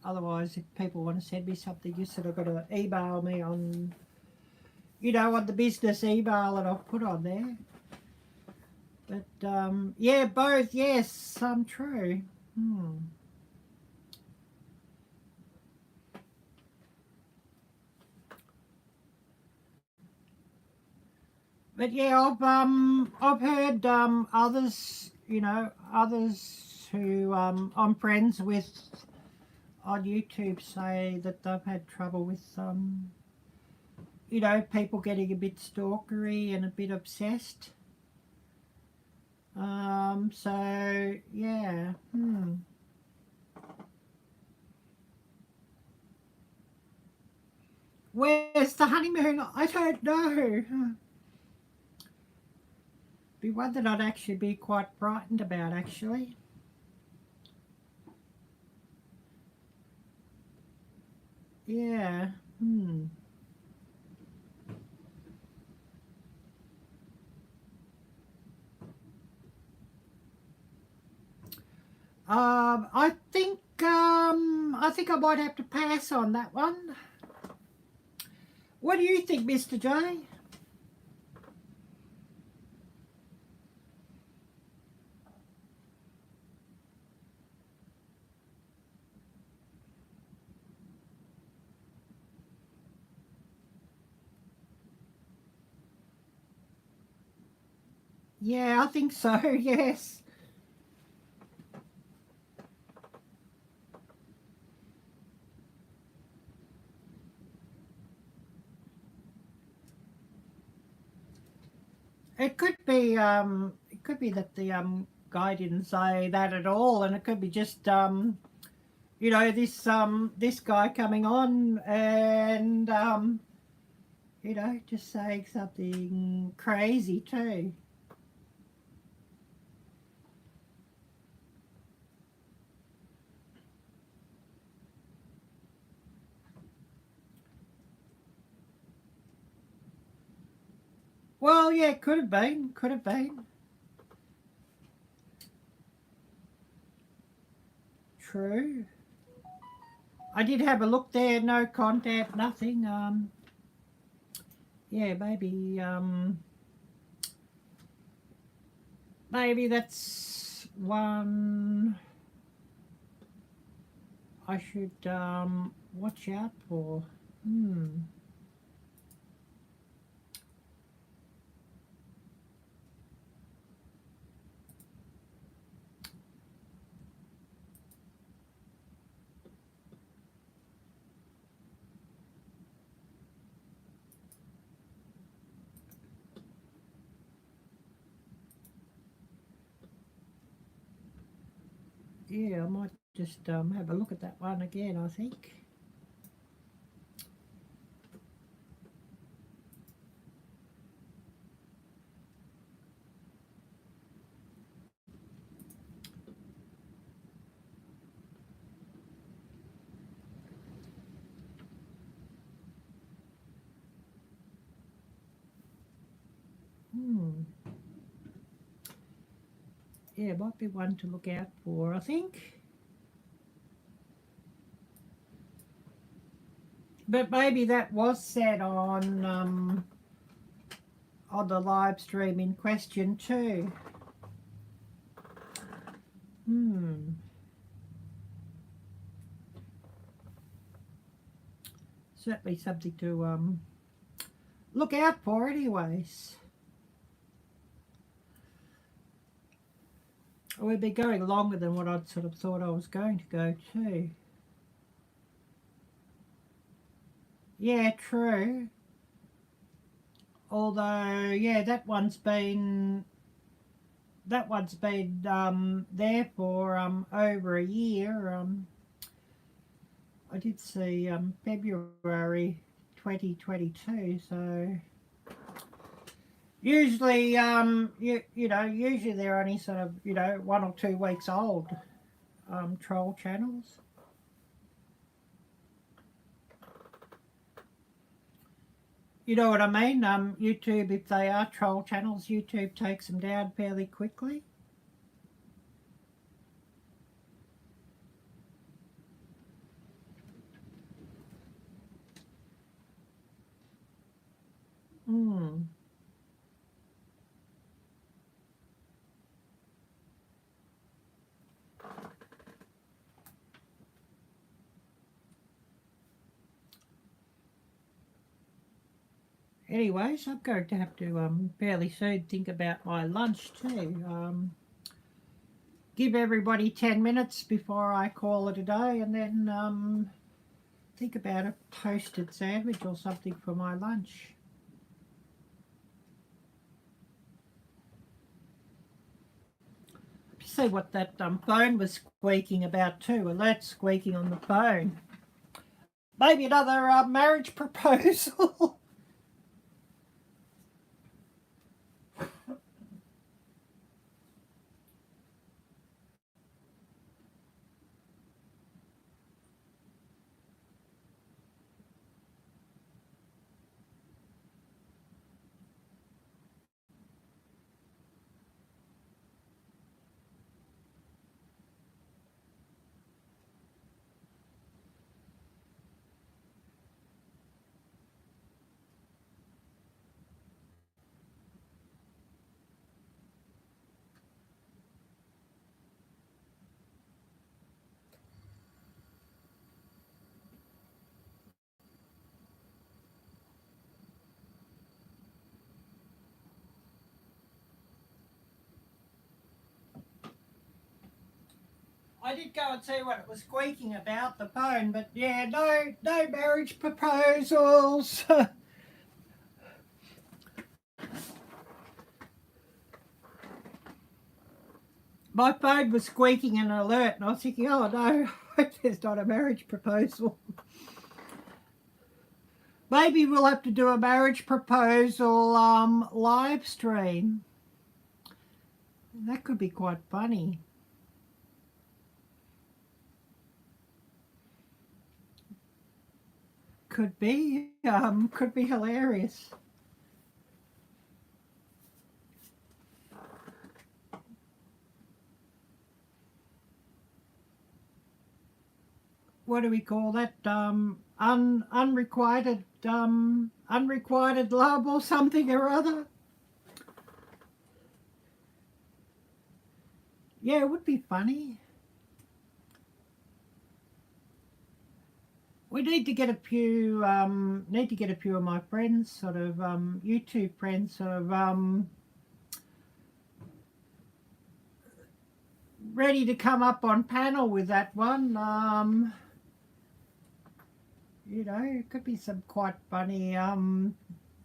otherwise if people want to send me something, you sort of got to email me on, you know, on the business email that I've put on there. But, yeah, both, yes, true. But yeah, I've heard others, you know, others who I'm friends with on YouTube say that they've had trouble with you know, people getting a bit stalkery and a bit obsessed. So yeah. Where's the honeymoon? I don't know. Be one that I'd actually be quite frightened about, actually. Yeah. I think I might have to pass on that one. What do you think, Mr. J? Yeah, I think so, yes. It could be that the guy didn't say that at all, and it could be just you know, this guy coming on and you know, just saying something crazy too. Well, yeah, could have been, could have been. True. I did have a look there, no contact, nothing. Yeah, maybe that's one I should watch out for. Yeah, I might just have a look at that one again, I think. Yeah, might be one to look out for, I think. But maybe that was said on the live stream in question too. Certainly something to look out for anyways. We've been going longer than what I'd sort of thought I was going to go to. Yeah, true. Although, yeah, that one's been there for over a year. I did see February 2022, so usually you know, usually they're only sort of, you know, 1 or 2 weeks old, troll channels. You know what I mean? YouTube, if they are troll channels, YouTube takes them down fairly quickly. anyways, I'm going to have to fairly soon think about my lunch too. Give everybody 10 minutes before I call it a day, and then think about a toasted sandwich or something for my lunch. See what that phone was squeaking about too. Alert squeaking on the phone. Maybe another marriage proposal. I did go and see what it was squeaking about, the phone, but yeah, no marriage proposals. My phone was squeaking an alert, and I was thinking, oh no, I hope there's not a marriage proposal. Maybe we'll have to do a marriage proposal live stream. That could be quite funny. Could be hilarious. What do we call that? Unrequited love or something or other. Yeah, it would be funny. We need to get a few of my friends, sort of YouTube friends, sort of ready to come up on panel with that one. You know, it could be some quite funny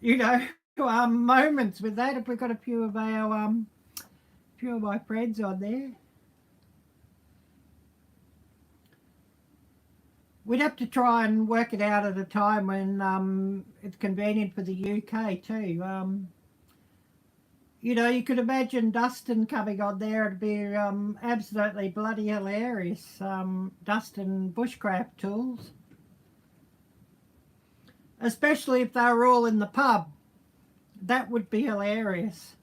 you know, moments with that if we've got a few of my friends on there. We'd have to try and work it out at a time when it's convenient for the UK too. You know, you could imagine Dustin coming on there. It'd be absolutely bloody hilarious. Dustin Bushcraft Tools. Especially if they were all in the pub. That would be hilarious.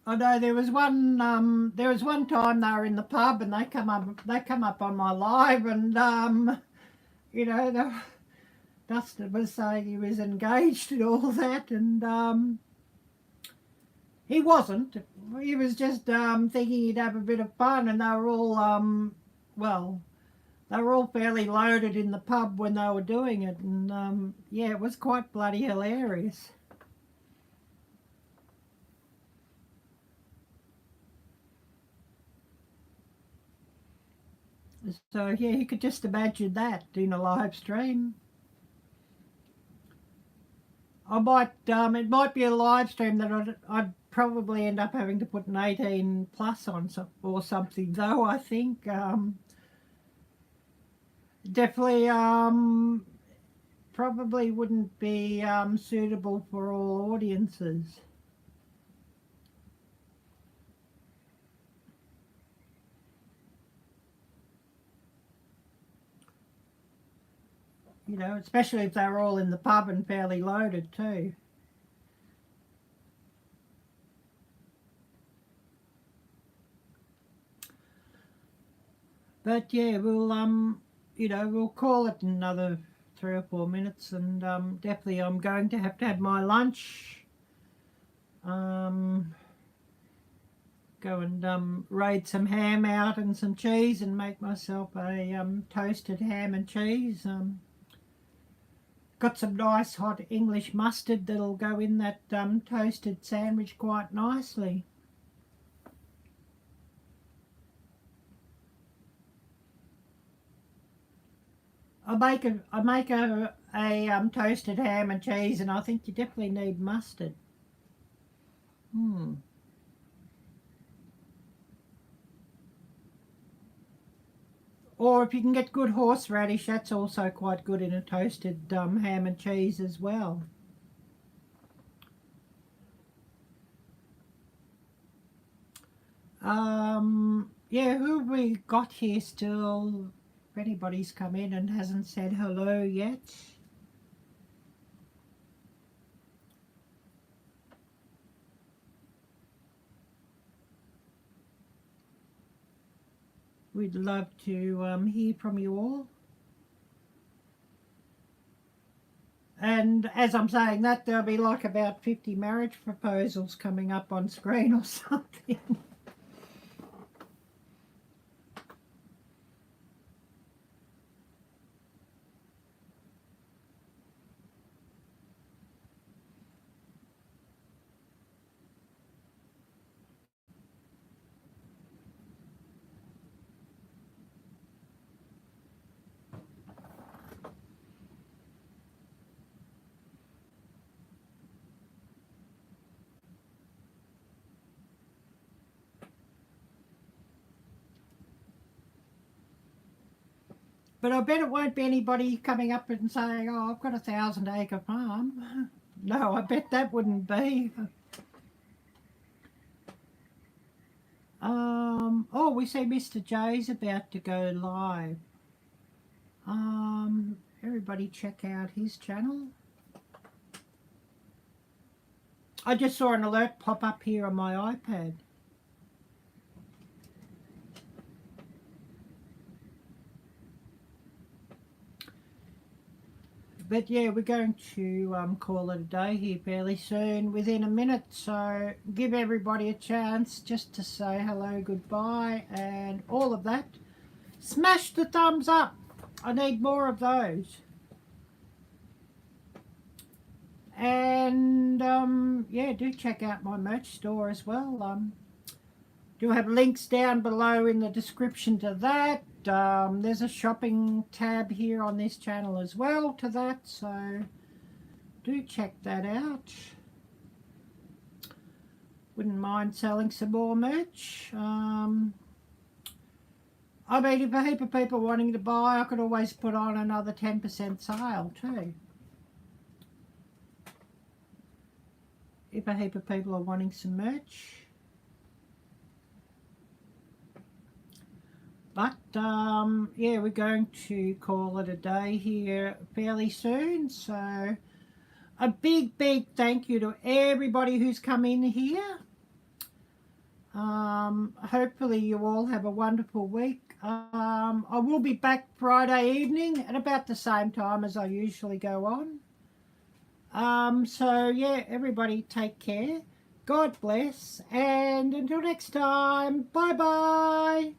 I know there was one time they were in the pub and they come up on my live, and you know, Dustin was saying he was engaged and all that, and he wasn't. He was just thinking he'd have a bit of fun, and they were all they were all fairly loaded in the pub when they were doing it, and yeah, it was quite bloody hilarious. So yeah, you could just imagine that doing a live stream. I might, it might be a live stream that I'd probably end up having to put an 18 plus on or something, though. I think definitely probably wouldn't be suitable for all audiences. You know, especially if they were all in the pub and fairly loaded too. But yeah, we'll you know, we'll call it another 3 or 4 minutes, and definitely I'm going to have my lunch. Go and raid some ham out and some cheese and make myself a toasted ham and cheese. Got some nice hot English mustard that'll go in that toasted sandwich quite nicely. I make a toasted ham and cheese, and I think you definitely need mustard. Or if you can get good horseradish, that's also quite good in a toasted ham and cheese as well. Yeah, who have we got here still? If anybody's come in and hasn't said hello yet. We'd love to hear from you all. And as I'm saying that, there'll be like about 50 marriage proposals coming up on screen or something. But I bet it won't be anybody coming up and saying, oh, I've got a 1,000-acre farm. No, I bet that wouldn't be. Oh, we see Mr. J's about to go live. Everybody check out his channel. I just saw an alert pop up here on my iPad. But yeah, we're going to call it a day here fairly soon, within a minute. So give everybody a chance just to say hello, goodbye, and all of that. Smash the thumbs up. I need more of those. And yeah, do check out my merch store as well. Do have links down below in the description to that. There's a shopping tab here on this channel as well to that, so do check that out. Wouldn't mind selling some more merch. I mean, if a heap of people wanting to buy, I could always put on another 10% sale too. If a heap of people are wanting some merch. But yeah, we're going to call it a day here fairly soon. So a big thank you to everybody who's come in here. Hopefully you all have a wonderful week. I will be back Friday evening at about the same time as I usually go on. So yeah, everybody take care. God bless, and until next time, bye bye.